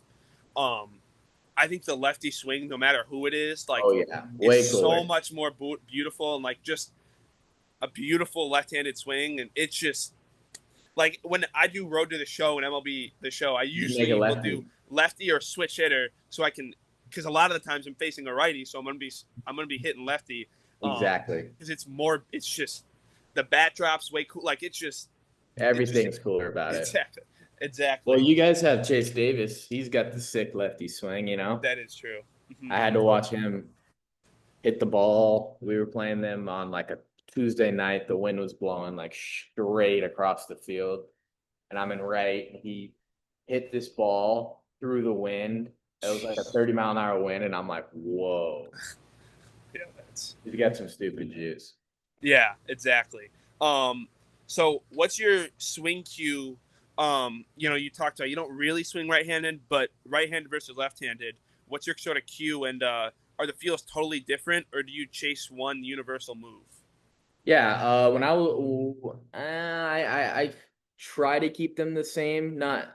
[SPEAKER 1] um, I think the lefty swing, no matter who it is, like
[SPEAKER 2] oh yeah,
[SPEAKER 1] it's
[SPEAKER 2] way
[SPEAKER 1] so
[SPEAKER 2] cooler.
[SPEAKER 1] much more beautiful and like just a beautiful left-handed swing, and it's just like when I do Road to the Show and MLB the Show, I
[SPEAKER 2] You make a
[SPEAKER 1] usually will do
[SPEAKER 2] lefty.
[SPEAKER 1] lefty or switch hitter so I can, because a lot of the times I'm facing a righty, so I'm gonna be hitting lefty,
[SPEAKER 2] Exactly.
[SPEAKER 1] because it's just the bat drops way cool, like it just
[SPEAKER 2] Everything's cooler about it.
[SPEAKER 1] exactly
[SPEAKER 2] Well,
[SPEAKER 1] exactly
[SPEAKER 2] you guys have Chase Davis. He's got the sick lefty swing, you know.
[SPEAKER 1] that is true.
[SPEAKER 2] I had to watch him hit the ball. We were playing them on like a Tuesday night. The wind was blowing like straight across the field, and I'm in right. He hit this ball through the wind. It was like a 30-mile-an-hour wind, and I'm like, whoa.
[SPEAKER 1] Yeah, that's
[SPEAKER 2] He's got some stupid juice.
[SPEAKER 1] yeah, exactly. So what's your swing cue? You talked about you don't really swing right-handed, but right-handed versus left-handed. What's your sort of cue, and are the feels totally different, or do you chase one universal move?
[SPEAKER 2] Yeah, when I try to keep them the same. Not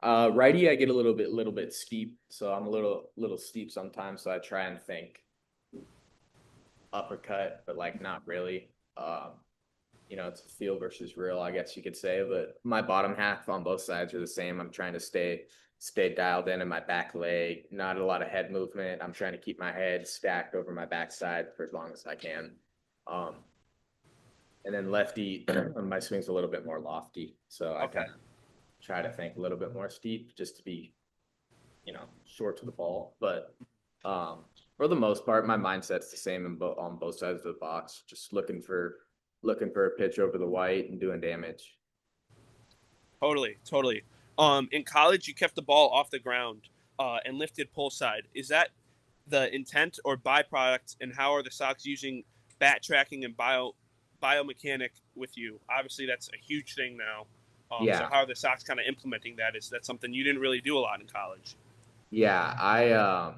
[SPEAKER 2] righty, I get a little bit steep, so I'm a little steep sometimes. So I try and think uppercut, but like not really. It's a feel versus real, I guess you could say. But my bottom half on both sides are the same. I'm trying to stay dialed in my back leg. Not a lot of head movement. I'm trying to keep my head stacked over my backside for as long as I can. And then lefty, my swing's a little bit more lofty, so I
[SPEAKER 1] Okay.
[SPEAKER 2] kind of try to think a little bit more steep just to be, short to the ball. But for the most part, my mindset's the same on both sides of the box. Just looking for a pitch over the white and doing damage.
[SPEAKER 1] Totally, totally. In college, you kept the ball off the ground and lifted pull side. Is that the intent or byproduct? And how are the Sox using bat tracking and biomechanic with you? Obviously, that's a huge thing now. So
[SPEAKER 2] Yeah,
[SPEAKER 1] how are the Sox kind of implementing that? Is that something you didn't really do a lot in college?
[SPEAKER 2] yeah.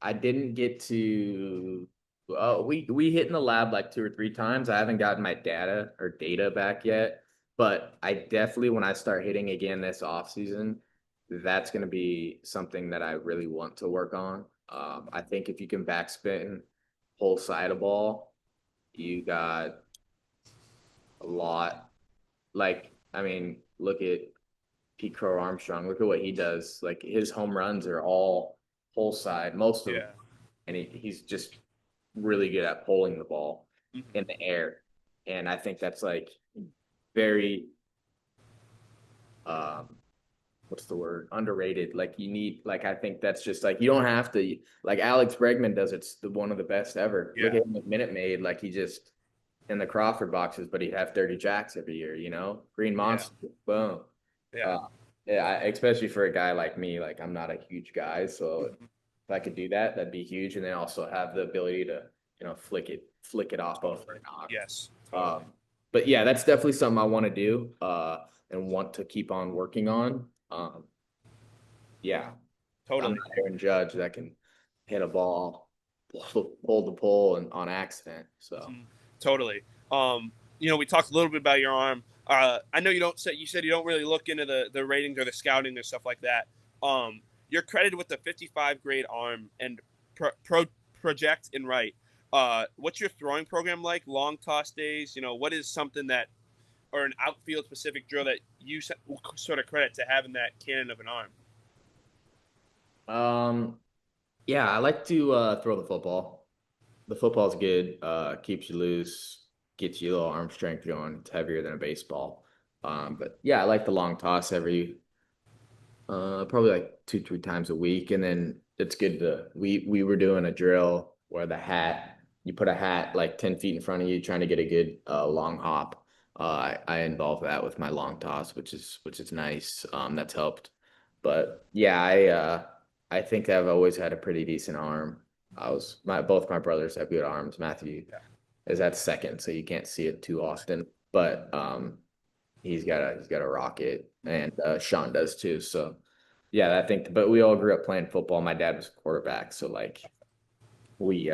[SPEAKER 2] I didn't get to. We hit in the lab like 2 or 3 times. I haven't gotten my data back yet, but I definitely when I start hitting again this off season, that's going to be something that I really want to work on. I think if you can backspin whole side of ball, you got a lot. Like, I mean, look at Pete Crow Armstrong. Look at what he does. Like his home runs are all whole side, most of them,
[SPEAKER 1] Yeah.
[SPEAKER 2] and he's just really good at pulling the ball
[SPEAKER 1] Mm-hmm.
[SPEAKER 2] in the air. And I think that's like very um what's the word, underrated. Like you need, like I think that's just like you don't have to, like Alex Bregman does. It's one of the best ever. Look
[SPEAKER 1] Yeah.
[SPEAKER 2] at him with Minute Maid. Like he just in the Crawford boxes, but he'd have 30 jacks every year. Green
[SPEAKER 1] Yeah.
[SPEAKER 2] Monster, boom.
[SPEAKER 1] Yeah.
[SPEAKER 2] uh yeah, especially for a guy like me. Like I'm not a huge guy, so
[SPEAKER 1] Mm-hmm.
[SPEAKER 2] if I could do that, that'd be huge. And then also have the ability to flick it off of
[SPEAKER 1] Totally.
[SPEAKER 2] or not.
[SPEAKER 1] Yes. Totally.
[SPEAKER 2] um but yeah, that's definitely something I want to do, and want to keep on working on. Yeah, I'm
[SPEAKER 1] Totally.
[SPEAKER 2] not Aaron Judge that can hit a ball, pull the pole and on accident. So
[SPEAKER 1] Mhm. Totally. We talked a little bit about your arm. I know you said you don't really look into the ratings or the scouting and stuff like that. You're credited with the 55 grade arm and project in right. What's your throwing program like? Long toss days. What is something that or an outfield specific drill that you sort of credit to having that cannon of an arm?
[SPEAKER 2] um yeah, I like to throw the football. The football's good, keeps you loose, gets you a little arm strength going. It's heavier than a baseball. But yeah, I like the long toss probably like 2 3 times a week. And then it's good to we were doing a drill where you put a hat like 10 feet in front of you, trying to get a good long hop. I involve that with my long toss, which is nice. That's helped. But yeah, I think I've always had a pretty decent arm. Both my brothers have good arms. Matthew
[SPEAKER 1] Yeah.
[SPEAKER 2] is at second, so you can't see it too often. But he's got a rocket, and Sean does too. So yeah, I think. But we all grew up playing football. My dad was a quarterback, so like we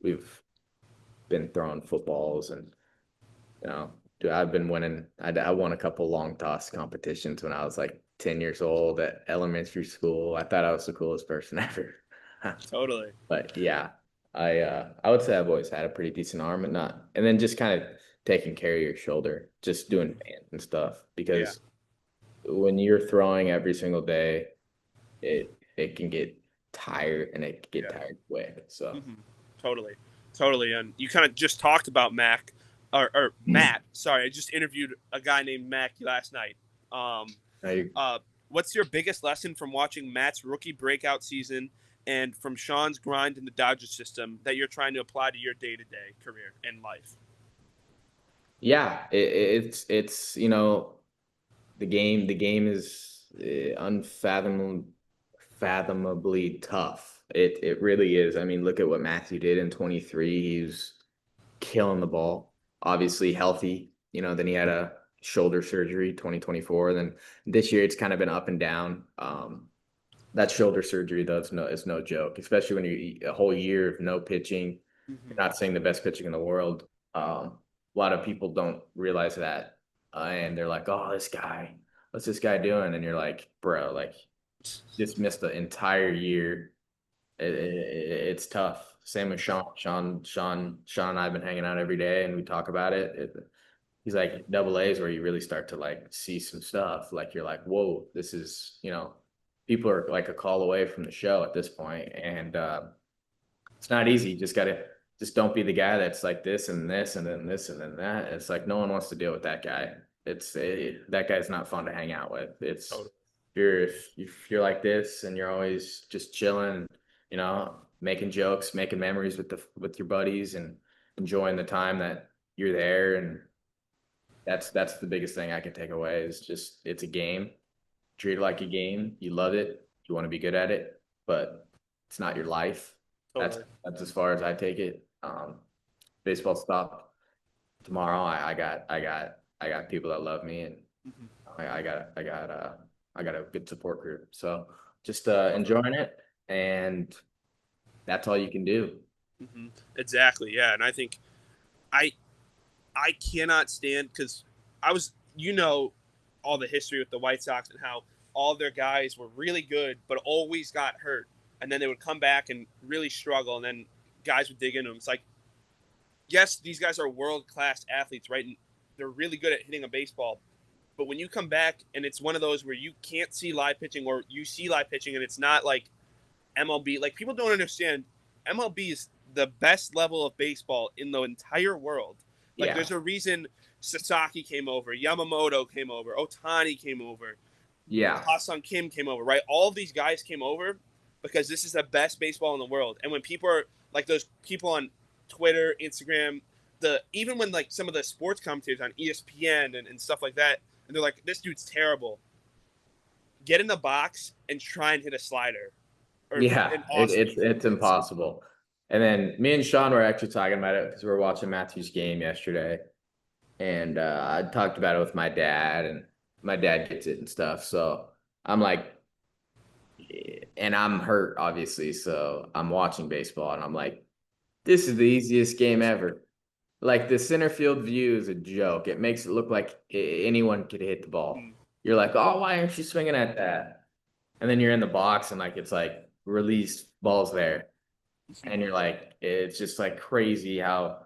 [SPEAKER 2] we've been throwing footballs, and dude, I've been winning. I won a couple long toss competitions when I was like 10 years old at elementary school. I thought I was the coolest person ever.
[SPEAKER 1] Totally.
[SPEAKER 2] But yeah, I would say I've always had a pretty decent arm, and then just kind of taking care of your shoulder, just doing fans and stuff.
[SPEAKER 1] Yeah.
[SPEAKER 2] Because when you're throwing every single day, it can get tired, and it can get tired quick. So
[SPEAKER 1] Totally. And you kind of just talked about Mac or Matt. Sorry, I just interviewed a guy named Mac last night. What's your biggest lesson from watching Matt's rookie breakout season and from Sean's grind in the Dodger system that you're trying to apply to your day-to-day career and life?
[SPEAKER 2] yeah, it's the game is unfathomably tough. It really is. I mean, look at what Matthew did in 23. He was killing the ball, obviously healthy. Then he had a shoulder surgery 2024. Then this year it's kind of been up and down. That shoulder surgery though is no joke, especially when you eat a whole year of no pitching. You're not saying the best pitching in the world. A lot of people don't realize that, and they're like, "Oh, this guy, what's this guy doing?" And you're like, "Bro, like, just missed the entire year. It's tough." Same with Sean. Sean and I have been hanging out every day, and we talk about it. He's like double A's where you really start to like see some stuff. Like you're like, whoa, this is, people are like a call away from the show at this point, and it's not easy. You just don't be the guy that's like this and this and then this and then that. It's like no one wants to deal with that guy. That guy's not fun to hang out with. It's if you're like this and you're always just chilling, making jokes, making memories with your buddies, and enjoying the time that you're there. And that's the biggest thing I can take away is just it's a game. Treat it like a game. You love it. You want to be good at it, but it's not your life.
[SPEAKER 1] Totally.
[SPEAKER 2] That's as far as I take it. Baseball stopped tomorrow. I got people that love me, and I got a good support group. So just enjoying it, and that's all you can do.
[SPEAKER 1] Exactly. Yeah, and I think I cannot stand because I was all the history with the White Sox and how all their guys were really good but always got hurt, and then they would come back and really struggle, and then guys would dig into them. It's like, yes, these guys are world-class athletes, right? And they're really good at hitting a baseball. But when you come back and it's one of those where you can't see live pitching or you see live pitching and it's not like MLB, like people don't understand MLB is the best level of baseball in the entire world. Like there's a reason Sasaki came over, Yamamoto came over, Otani came over, Ha-Seong Kim came over, right? All of these guys came over because this is the best baseball in the world. And when people are like those people on Twitter, Instagram, even when like some of the sports commentators on ESPN and stuff like that, and they're like, this dude's terrible. Get in the box and try and hit a slider.
[SPEAKER 2] It's impossible. And then me and Sean were actually talking about it because we were watching Matthew's game yesterday, and I talked about it with my dad, and my dad gets it and stuff. So I'm like, and I'm hurt obviously, so I'm watching baseball, and I'm like, this is the easiest game ever. Like the center field view is a joke. It makes it look like anyone could hit the ball. You're like, oh, why aren't you swinging at that? And then you're in the box and like it's like released balls there. And you're like, it's just like crazy how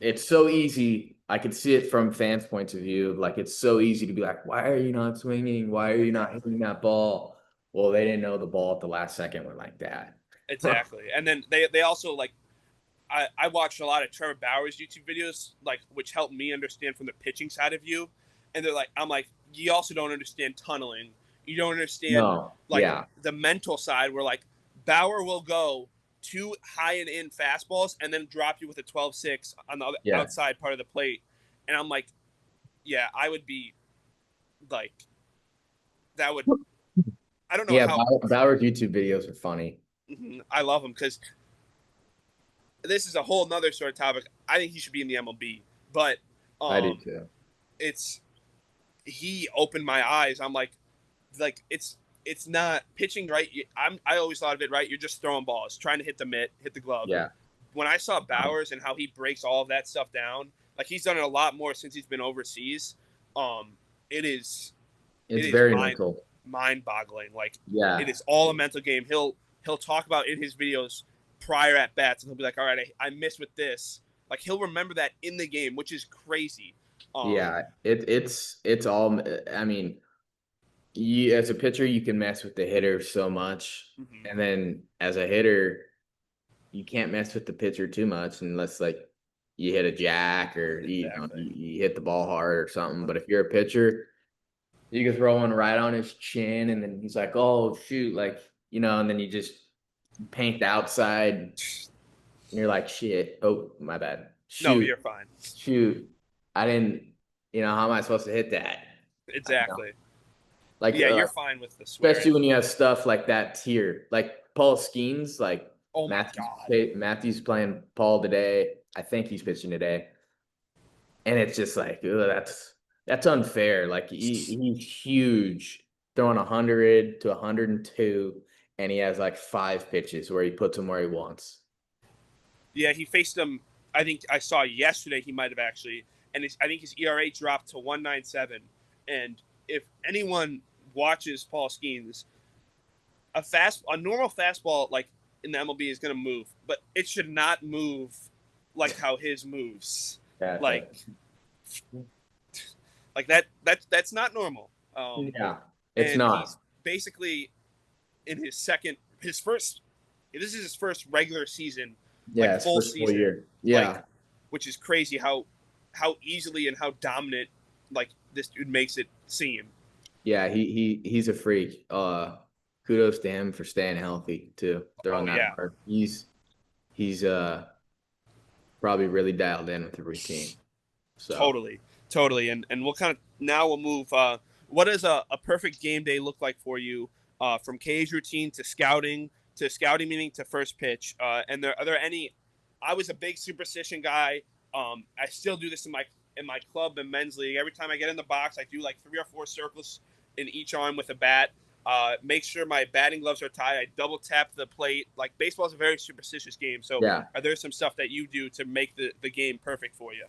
[SPEAKER 2] it's so easy. I could see it from fans' points of view. Like it's so easy to be like, why are you not swinging? Why are you not hitting that ball? Well, they didn't know the ball at the last second went like that.
[SPEAKER 1] Exactly. And then they also like I watched a lot of Trevor Bauer's YouTube videos, like which helped me understand from the pitching side of you. And I'm like, you also don't understand tunneling. You don't understand the mental side where like Bauer will go 2 high and in fastballs and then drop you with a 12-6 on the outside part of the plate. And I'm like, yeah, I would be like, that would, I don't know how.
[SPEAKER 2] Bauer's YouTube videos are funny.
[SPEAKER 1] I love them because this is a whole nother sort of topic. I think he should be in the MLB, but
[SPEAKER 2] I do too.
[SPEAKER 1] He opened my eyes. I'm like it's not pitching, right? I always thought of it, right? You're just throwing balls, trying to hit the mitt, hit the glove.
[SPEAKER 2] Yeah.
[SPEAKER 1] When I saw Bowers and how he breaks all of that stuff down, like he's done it a lot more since he's been overseas. It's
[SPEAKER 2] very mental,
[SPEAKER 1] mind-boggling. Like it is all a mental game. He'll talk about in his videos prior at bats, and he'll be like, all right, I missed with this. Like he'll remember that in the game, which is crazy.
[SPEAKER 2] Yeah, it's all. I mean, you as a pitcher, you can mess with the hitter so much,
[SPEAKER 1] Mhm.
[SPEAKER 2] and then as a hitter, you can't mess with the pitcher too much unless like you hit a jack or
[SPEAKER 1] Exactly.
[SPEAKER 2] you hit the ball hard or something. But if you're a pitcher, you can throw one right on his chin, and then he's like, "Oh shoot!" Like and then you just paint the outside, and you're like, "Shit! Oh my bad!
[SPEAKER 1] No,
[SPEAKER 2] Shoot!
[SPEAKER 1] you're fine.
[SPEAKER 2] Shoot! I didn't. How am I supposed to hit that?"
[SPEAKER 1] Exactly.
[SPEAKER 2] Like
[SPEAKER 1] Yeah, you're fine with the
[SPEAKER 2] especially
[SPEAKER 1] swearing.
[SPEAKER 2] when you have stuff like that tier, like Paul Skeens, like
[SPEAKER 1] Oh my
[SPEAKER 2] Matthews.
[SPEAKER 1] god.
[SPEAKER 2] Matthews playing Paul today. I think he's pitching today, and it's just like, ugh, that's unfair. Like he's huge, throwing 100 to 102, and he has like 5 pitches where he puts them where he wants.
[SPEAKER 1] Yeah, he faced him. I think I saw yesterday. He might have actually, and I think his ERA dropped to 1.97. And if anyone watches Paul Skeens, a normal fastball like in the MLB is going to move, but it should not move like how his moves.
[SPEAKER 2] Yeah,
[SPEAKER 1] Like that's not normal.
[SPEAKER 2] yeah, it's
[SPEAKER 1] And
[SPEAKER 2] not.
[SPEAKER 1] he's basically in his first. This is his first regular season, like
[SPEAKER 2] Yeah, it's
[SPEAKER 1] full
[SPEAKER 2] first full
[SPEAKER 1] season,
[SPEAKER 2] year.
[SPEAKER 1] like
[SPEAKER 2] Yeah,
[SPEAKER 1] which is crazy how easily and how dominant like this dude makes it seem.
[SPEAKER 2] yeah, he's a freak. Kudos to him for staying healthy too, throwing
[SPEAKER 1] Oh
[SPEAKER 2] that
[SPEAKER 1] yeah,
[SPEAKER 2] hard. He's probably really dialed in with the routine. So
[SPEAKER 1] totally. And we'll kind of now we'll move. What does a perfect game day look like for you? From cage routine to scouting meeting to first pitch. And are there any? I was a big superstition guy. I still do this in my club and men's league. Every time I get in the box, I do like 3 or 4 circles in each arm with a bat. Make sure my batting gloves are tied. I double tap the plate. Like baseball is a very superstitious game. So,
[SPEAKER 2] yeah.
[SPEAKER 1] are there some stuff that you do to make the game perfect for you?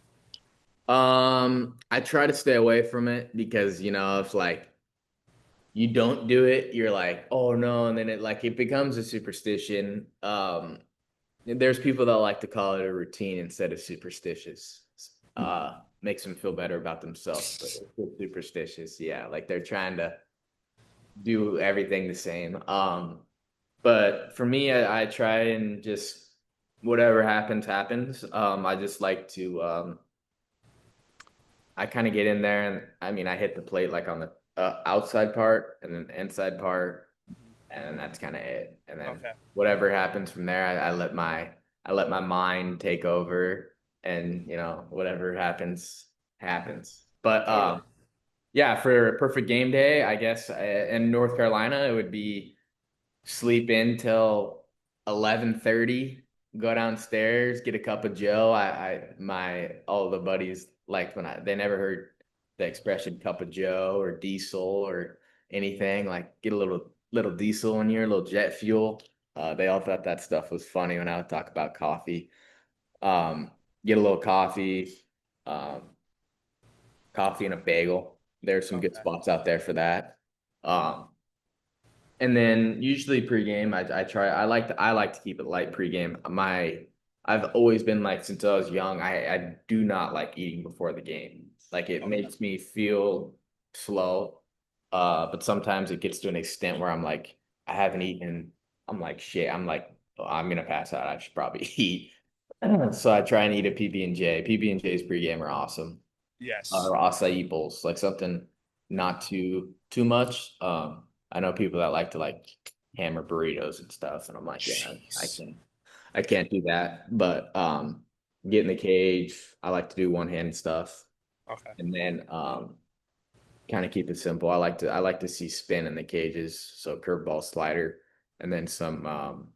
[SPEAKER 2] I try to stay away from it because if like you don't do it, you're like, oh no, and then it becomes a superstition. There's people that like to call it a routine instead of superstitious. Makes them feel better about themselves, but it's superstitious. Yeah, like they're trying to do everything the same. But for me, I try and just whatever happens, happens. I just like to I kind of get in there and I mean I hit the plate like on the outside part and then the inside part, and that's kind of it. And then
[SPEAKER 1] Okay.
[SPEAKER 2] whatever happens from there, I let my mind take over, and whatever happens happens. But
[SPEAKER 1] Totally.
[SPEAKER 2] yeah, for a perfect game day, I guess in North Carolina it would be sleep in till 11:30, go downstairs, get a cup of Joe. My all the buddies liked when they never heard the expression cup of Joe or diesel or anything. Like get a little diesel in here, a little jet fuel. They all thought that stuff was funny when I would talk about coffee. Um, get a little coffee, um, coffee and a bagel. There's some good
[SPEAKER 1] Okay.
[SPEAKER 2] spots out there for that. Um, and then usually pregame, I like to keep it light pregame. I've always been like since I was young, I do not like eating before the game. Like it
[SPEAKER 1] Okay.
[SPEAKER 2] makes me feel slow. But sometimes it gets to an extent where I'm like, I haven't eaten. I'm like, shit, I'm like, oh, I'm gonna pass out. I should probably eat. So I try and eat a PB&J. PB&J's pregame are awesome.
[SPEAKER 1] Yes.
[SPEAKER 2] Or acai bowls, like something not too much. I know people that like to like hammer burritos and stuff, and I'm like, yeah,
[SPEAKER 1] Jeez.
[SPEAKER 2] I can't do that. But get in the cage. I like to do one-handed stuff,
[SPEAKER 1] Okay.
[SPEAKER 2] and then kind of keep it simple. I like to see spin in the cages, so curveball, slider, and then some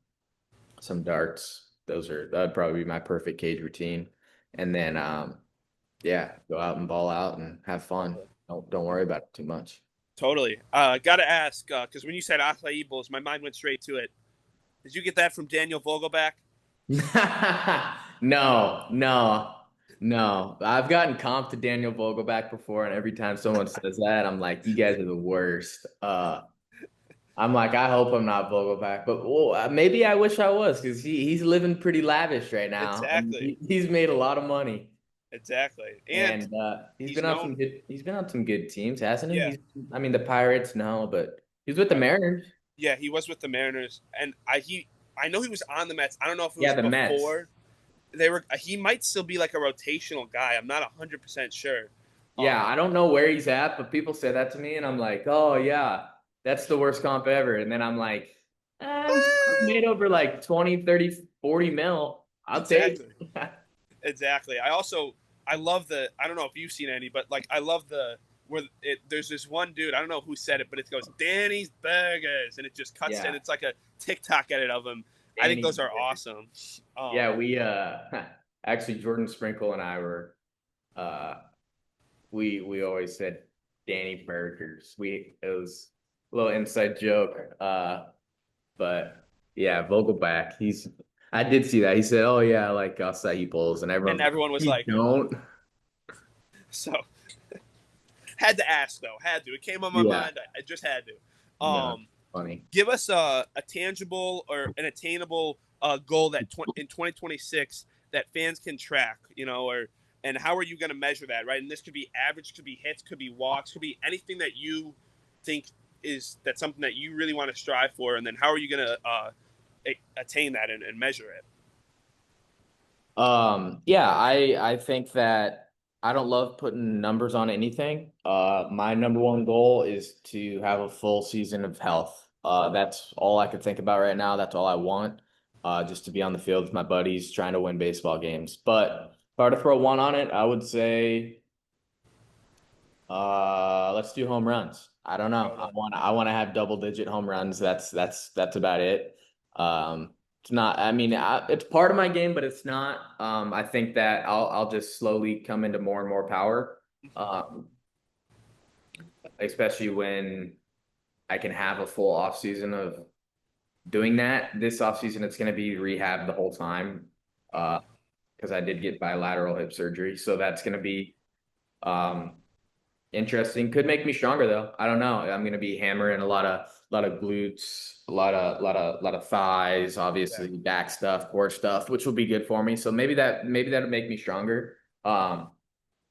[SPEAKER 2] darts. That'd probably be my perfect cage routine, and then yeah, go out and ball out and have fun. Don't worry about it too much.
[SPEAKER 1] Totally. Gotta ask, because when you said acai bowls, my mind went straight to it. Did you get that from Daniel Vogelback?
[SPEAKER 2] No, no, no. I've gotten comp to Daniel Vogelback before, and every time someone says that, I'm like, you guys are the worst. I'm like, I hope I'm not Vogelback, but well, maybe I wish I was because he's living pretty lavish right now, and
[SPEAKER 1] Exactly.
[SPEAKER 2] he's made a lot of money,
[SPEAKER 1] Exactly. And
[SPEAKER 2] and
[SPEAKER 1] he's known.
[SPEAKER 2] he's been on some good teams, hasn't he?
[SPEAKER 1] Yeah.
[SPEAKER 2] I mean, the Pirates, no, but he's with the
[SPEAKER 1] Right.
[SPEAKER 2] Mariners.
[SPEAKER 1] Yeah, he was with the Mariners, and I know he was on the Mets. I don't know if it
[SPEAKER 2] Yeah,
[SPEAKER 1] was
[SPEAKER 2] the Mets.
[SPEAKER 1] before they were. He might still be like a rotational guy. I'm not 100% sure.
[SPEAKER 2] Yeah, I don't know where he's at, but people say that to me, and I'm like, oh yeah, that's the worst comp ever. And then I'm like, he's made over like 20, 30, 40 mil. I'll take
[SPEAKER 1] Exactly.
[SPEAKER 2] it.
[SPEAKER 1] Exactly. I love the. I don't know if you've seen any, but like I love the where there's this one dude. I don't know who said it, but it goes Danny's Burgers, and it just cuts and
[SPEAKER 2] Yeah,
[SPEAKER 1] it's like a TikTok edit of him. I think
[SPEAKER 2] Danny.
[SPEAKER 1] those are awesome.
[SPEAKER 2] Yeah, we actually Jordan Sprinkle and I were uh we always said Danny Burgers. It was a little inside joke. But yeah, Vogelback, I did see that. He said, "Oh yeah, I like acai bowls," and
[SPEAKER 1] And
[SPEAKER 2] everyone's like,
[SPEAKER 1] everyone was
[SPEAKER 2] "You
[SPEAKER 1] like,
[SPEAKER 2] don't?"
[SPEAKER 1] so had to ask though, had to. It came on my
[SPEAKER 2] Yeah,
[SPEAKER 1] mind. I just had to.
[SPEAKER 2] no, funny.
[SPEAKER 1] Give us a tangible or an attainable goal that in 2026 that fans can track, or and how are you going to measure that, right? And this could be average, could be hits, could be walks, could be anything that you think that's something that you really want to strive for, and then how are you going to attain that and measure it?
[SPEAKER 2] Yeah, I think that I don't love putting numbers on anything. My number one goal is to have a full season of health. That's all I could think about right now. That's all I want. Just to be on the field with my buddies trying to win baseball games. But if I were to throw one on it, I would say let's do home runs. I don't know.
[SPEAKER 1] Totally.
[SPEAKER 2] I want to have double digit home runs. That's about it. It's not, I mean, it's part of my game, but it's not. I think that I'll just slowly come into more and more power. Um, Especially when I can have a full off season of doing that. This off season, it's going to be rehab the whole time. Because I did get bilateral hip surgery, so that's going to be um interesting. Could make me stronger though. I don't know. I'm gonna be hammering a lot of glutes, a lot of thighs, obviously
[SPEAKER 1] Exactly.
[SPEAKER 2] back stuff, core stuff, which will be good for me. So maybe that'll make me stronger. But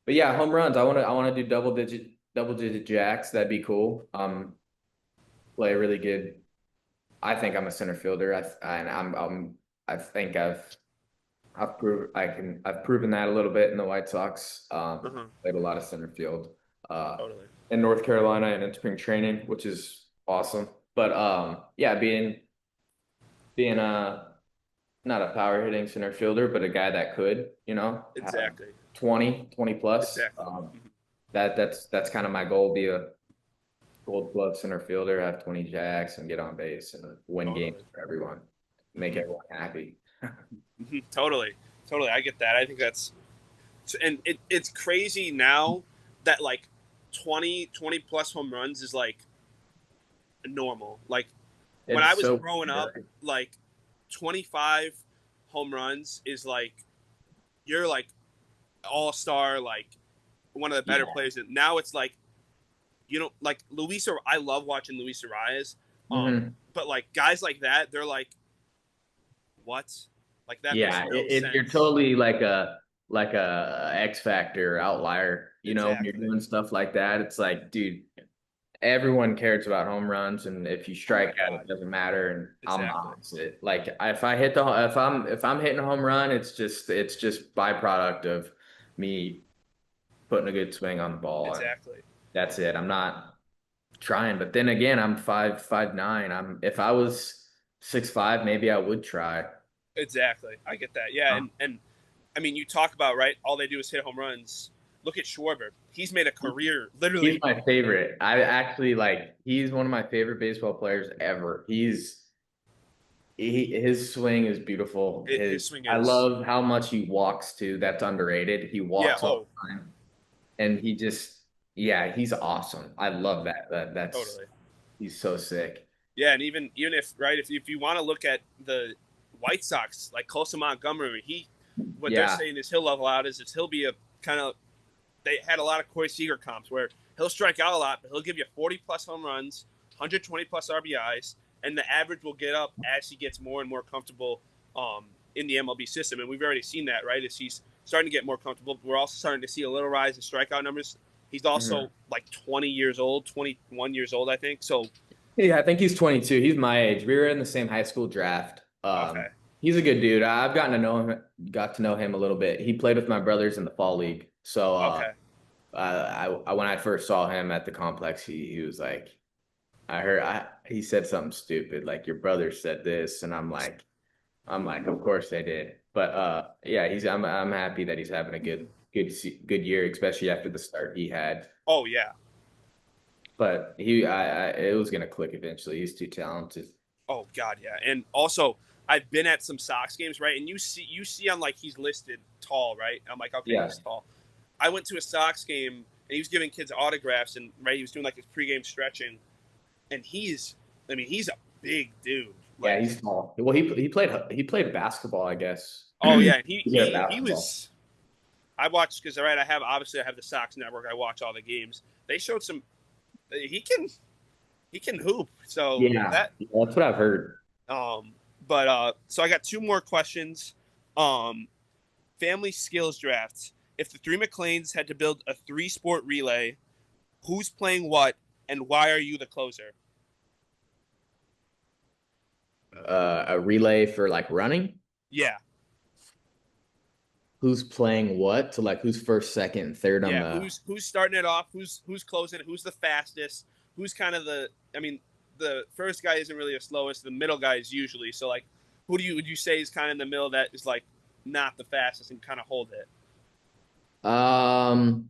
[SPEAKER 2] yeah, home runs. I wanna do double digit jacks. That'd be cool. Play really good. I think I'm a center fielder. I think I've proven that a little bit in the White Sox.
[SPEAKER 1] Uh-huh.
[SPEAKER 2] Played a lot of center field uh
[SPEAKER 1] Totally.
[SPEAKER 2] in North Carolina and in spring training, which is awesome. But yeah, being not a power hitting center fielder, but a guy that could, have
[SPEAKER 1] Exactly.
[SPEAKER 2] 20 plus.
[SPEAKER 1] Exactly.
[SPEAKER 2] That's kind of my goal, be a gold glove center fielder, have 20 jacks and get on base and win games
[SPEAKER 1] Totally.
[SPEAKER 2] for everyone, make
[SPEAKER 1] Mhm.
[SPEAKER 2] everyone happy.
[SPEAKER 1] Totally. Totally. I get that. I think and it's crazy now that like 20 plus home runs is like normal. Like when I
[SPEAKER 2] It's
[SPEAKER 1] was
[SPEAKER 2] so
[SPEAKER 1] growing up,
[SPEAKER 2] scary.
[SPEAKER 1] like 25 home runs is like you're like all-star, like one of the better
[SPEAKER 2] Yeah.
[SPEAKER 1] players. And now it's like like Luis. I love watching Luis Arias.
[SPEAKER 2] Mhm.
[SPEAKER 1] But like guys like that, they're like, what? Like that makes
[SPEAKER 2] Yeah,
[SPEAKER 1] no
[SPEAKER 2] you're
[SPEAKER 1] sense.
[SPEAKER 2] totally like a X factor outlier. When you're
[SPEAKER 1] Exactly.
[SPEAKER 2] doing stuff like that, it's like, dude, everyone cares about home runs, and if you
[SPEAKER 1] Oh my
[SPEAKER 2] strike out,
[SPEAKER 1] god.
[SPEAKER 2] it doesn't matter. And I'm the
[SPEAKER 1] Exactly.
[SPEAKER 2] opposite. Like if I hit the if I'm hitting a home run, it's just byproduct of me putting a good swing on the ball, and
[SPEAKER 1] Exactly.
[SPEAKER 2] that's it. I'm not trying. But then again, I'm 5'9". If I was 6'5", maybe I would try.
[SPEAKER 1] Exactly. I get that. Yeah, and I mean, you talk about right. All they do is hit home runs. Look at Schwarber. He's made a career,
[SPEAKER 2] He's
[SPEAKER 1] literally.
[SPEAKER 2] my favorite. I actually he's one of my favorite baseball players ever. His swing is beautiful.
[SPEAKER 1] His swing
[SPEAKER 2] I
[SPEAKER 1] is.
[SPEAKER 2] love how much he walks too. That's underrated. He
[SPEAKER 1] Yeah.
[SPEAKER 2] walks all
[SPEAKER 1] Oh,
[SPEAKER 2] the time. And yeah, he's awesome. I love that. That's
[SPEAKER 1] totally.
[SPEAKER 2] he's so sick.
[SPEAKER 1] Yeah, and even if right, if you want to look at the White Sox, like Colson Montgomery, what they're
[SPEAKER 2] Yeah.
[SPEAKER 1] saying is he'll level out. Is he'll be a kind of they had a lot of Corey Seager comps where he'll strike out a lot, but he'll give you 40 plus home runs, 120 plus RBIs, and the average will get up as he gets more and more comfortable in the MLB system. And we've already seen that, right? As he's starting to get more comfortable, we're also starting to see a little rise in strikeout numbers. He's also like 20 years old, 21 years old, I think. So
[SPEAKER 2] yeah, I think he's 22. He's my age. We were in the same high school draft.
[SPEAKER 1] okay,
[SPEAKER 2] He's a good dude. I've got to know him a little bit. He played with my brothers in the fall league. So
[SPEAKER 1] okay,
[SPEAKER 2] I when I first saw him at the complex, he was like, he said something stupid, like your brother said this, and I'm like, of course they did. But yeah, I'm happy that he's having a good year, especially after the start he had.
[SPEAKER 1] oh yeah,
[SPEAKER 2] But it was gonna click eventually. He's too talented.
[SPEAKER 1] oh god, yeah. And also, I've been at some Sox games, right? And you see on like he's listed tall, right? I'm like, okay,
[SPEAKER 2] Yeah,
[SPEAKER 1] he's tall. I went to a Sox game and he was giving kids autographs and right, he was doing like his pregame stretching, and he's a big dude.
[SPEAKER 2] yeah,
[SPEAKER 1] Like,
[SPEAKER 2] he's small. Well, he played basketball, I guess.
[SPEAKER 1] oh yeah, and he
[SPEAKER 2] He's good at
[SPEAKER 1] he he
[SPEAKER 2] basketball.
[SPEAKER 1] was. I watched because right, I have the Sox network. I watch all the games. They showed some. He can hoop. So
[SPEAKER 2] Yeah,
[SPEAKER 1] that
[SPEAKER 2] yeah, that's what I've heard.
[SPEAKER 1] but so I got two more questions. Um, family skills drafts. If the three McLains had to build a three-sport relay, who's playing what, and why are you the closer?
[SPEAKER 2] A relay for like running.
[SPEAKER 1] Yeah,
[SPEAKER 2] Who's playing what? To like who's first, second, and third on
[SPEAKER 1] yeah.
[SPEAKER 2] the.
[SPEAKER 1] Who's starting it off? Who's closing it? Who's the fastest? Who's kind of the? I mean, the first guy isn't really the slowest. The middle guy is usually. So like, who would you say is kind of in the middle that is like not the fastest and kind of hold it?
[SPEAKER 2] Um,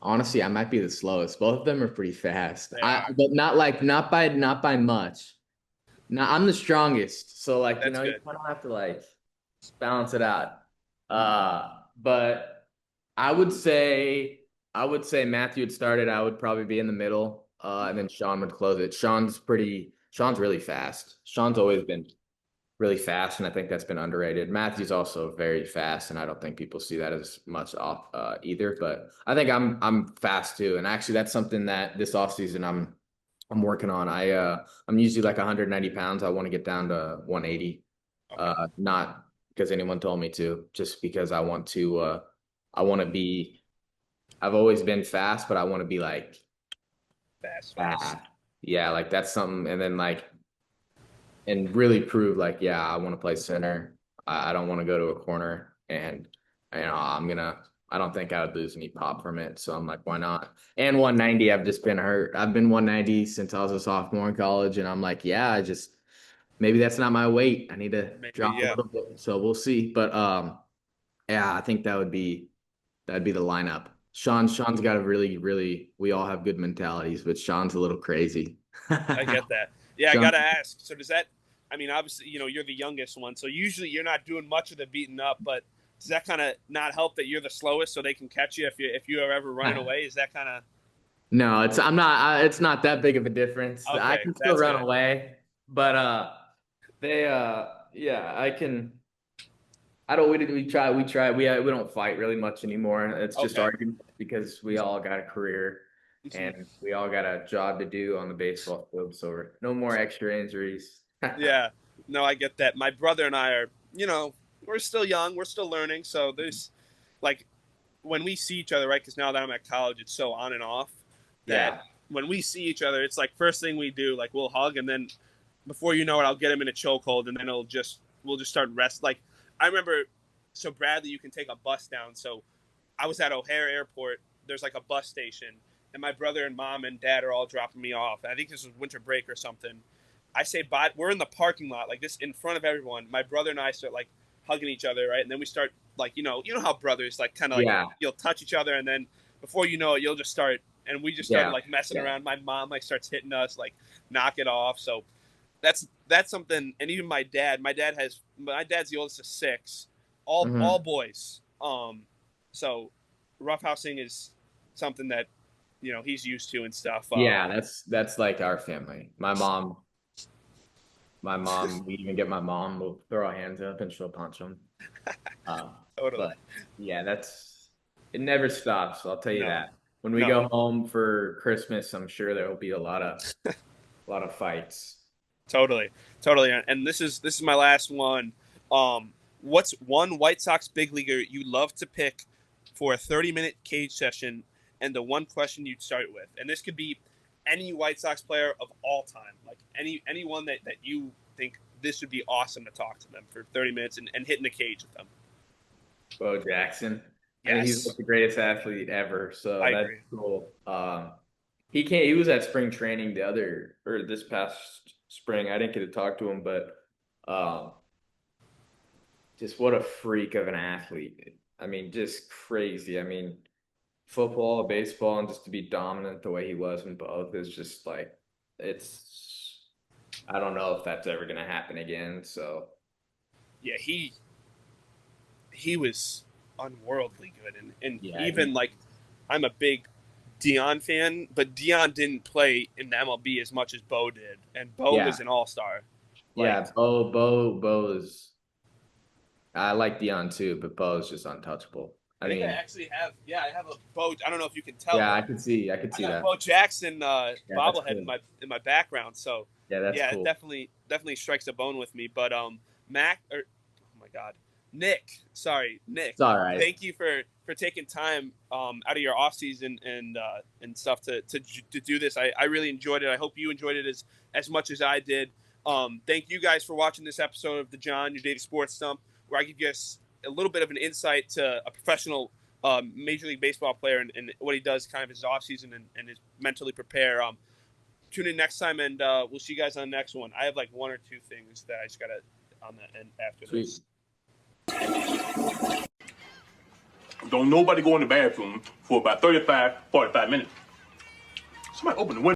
[SPEAKER 2] Honestly, I might be the slowest. Both of them are pretty fast.
[SPEAKER 1] They are.
[SPEAKER 2] But not by much. No, I'm the strongest. So like,
[SPEAKER 1] That's
[SPEAKER 2] you
[SPEAKER 1] good.
[SPEAKER 2] kind of have to like balance it out. But I would say I would say Matthew had started. I would probably be in the middle. And then Sean would close it. Sean's really fast. Sean's always been really fast, and I think that's been underrated. Matthew's also very fast, and I don't think people see that as much off either. But I think I'm fast too, and actually that's something that this offseason I'm working on. I'm usually like 190 pounds. I want to get down to 180.
[SPEAKER 1] Okay.
[SPEAKER 2] Not because anyone told me to, just because I want to. I want to be. I've always been fast, but I want to be like
[SPEAKER 1] Fast.
[SPEAKER 2] fast. Yeah, like that's something, and then like and really prove like, yeah, I want to play center. I don't want to go to a corner, and I don't think I would lose any pop from it. So I'm like, why not? And 190, I've just been hurt. I've been 190 since I was a sophomore in college, and I'm like, yeah, maybe that's not my weight. I need to
[SPEAKER 1] Maybe,
[SPEAKER 2] drop a
[SPEAKER 1] yeah.
[SPEAKER 2] little bit. So we'll see. But yeah, I think that'd be the lineup. Sean's got a really, really. We all have good mentalities, but Sean's a little crazy.
[SPEAKER 1] I get that. Yeah, I
[SPEAKER 2] Sean,
[SPEAKER 1] gotta ask. So does that? I mean, obviously, you're the youngest one, so usually you're not doing much of the beating up. But does that kind of not help that you're the slowest, so they can catch you if you are ever running away? Is that kind of
[SPEAKER 2] No, it's not that big of a difference. I
[SPEAKER 1] okay?
[SPEAKER 2] can still
[SPEAKER 1] That's
[SPEAKER 2] run
[SPEAKER 1] good.
[SPEAKER 2] away, but they yeah, I can. I don't we don't fight really much anymore. It's just
[SPEAKER 1] Okay.
[SPEAKER 2] argument because we all got a career
[SPEAKER 1] Mhm.
[SPEAKER 2] and we all got a job to do on the baseball field, so no more extra injuries.
[SPEAKER 1] Yeah. No, I get that. My brother and I are, we're still young, we're still learning, so there's like when we see each other, right? Because now that I'm at college, it's so on and off that
[SPEAKER 2] Yeah.
[SPEAKER 1] when we see each other, it's like first thing we do, like we'll hug, and then before you know it, I'll get him in a chokehold, and then we'll just start rest. Like I remember, so Bradley, you can take a bus down. So I was at O'Hare Airport. There's like a bus station, and my brother and mom and dad are all dropping me off. I think this was winter break or something. I say bye. We're in the parking lot, like this, in front of everyone. My brother and I start like hugging each other, right? And then we start like, you know how brothers like kind of like
[SPEAKER 2] Yeah.
[SPEAKER 1] you'll touch each other, and then before you know it, you'll just start. And we just started
[SPEAKER 2] Yeah.
[SPEAKER 1] like messing
[SPEAKER 2] Yeah.
[SPEAKER 1] around. My mom like starts hitting us, like knock it off. So that's something. And even my dad's the oldest of six, all
[SPEAKER 2] Hmm.
[SPEAKER 1] boys. So roughhousing is something that he's used to and stuff.
[SPEAKER 2] Yeah, that's like our family. My mom, we even get my mom, we'll throw our hands up and she'll punch them. Uh,
[SPEAKER 1] Totally.
[SPEAKER 2] but yeah, it never stops. I'll tell you
[SPEAKER 1] No.
[SPEAKER 2] that. when we
[SPEAKER 1] No.
[SPEAKER 2] go home for Christmas, I'm sure there will be a lot of fights.
[SPEAKER 1] Totally. And this is my last one. What's one White Sox big leaguer you love to pick for a 30-minute cage session, and the one question you'd start with? And this could be any White Sox player of all time, like anyone that you think this would be awesome to talk to them for 30 minutes and hit in the cage with them.
[SPEAKER 2] Bo Jackson.
[SPEAKER 1] Yes.
[SPEAKER 2] I mean, he's like the greatest athlete ever, so
[SPEAKER 1] I
[SPEAKER 2] that's
[SPEAKER 1] agree.
[SPEAKER 2] cool. He was at spring training this past spring. I didn't get to talk to him, but just what a freak of an athlete. I mean, just crazy. I mean, football, baseball, and just to be dominant the way he was in both is just like I don't know if that's ever gonna happen again. So
[SPEAKER 1] Yeah, he was unworldly good, and
[SPEAKER 2] yeah,
[SPEAKER 1] even like I'm a big Dion fan, but Dion didn't play in the MLB as much as Bo did, and Bo was an all-star.
[SPEAKER 2] Yeah, Bo is. I like Dion too, but Bo is just untouchable.
[SPEAKER 1] I think I actually have. Yeah, I have a Bo. I don't know if you can tell.
[SPEAKER 2] Yeah,
[SPEAKER 1] but
[SPEAKER 2] I could see
[SPEAKER 1] I got
[SPEAKER 2] that.
[SPEAKER 1] Bo Jackson
[SPEAKER 2] Yeah,
[SPEAKER 1] bobblehead
[SPEAKER 2] cool.
[SPEAKER 1] in my background. So
[SPEAKER 2] that's
[SPEAKER 1] yeah,
[SPEAKER 2] cool.
[SPEAKER 1] it definitely strikes a bone with me. But oh my God, Nick. Sorry, Nick.
[SPEAKER 2] It's all right.
[SPEAKER 1] Thank you for taking time out of your off season and stuff to do this. I really enjoyed it. I hope you enjoyed it as much as I did. Thank you guys for watching this episode of the John, Your Daily Sports Stump, where I give you guys a little bit of an insight to a professional Major League Baseball player and what he does kind of his off season and is mentally prepare. Tune in next time, and we'll see you guys on the next one. I have like one or two things that I just gotta on the end after this.
[SPEAKER 4] Don't nobody go in the bathroom for about 35, 45 minutes. Somebody open the window.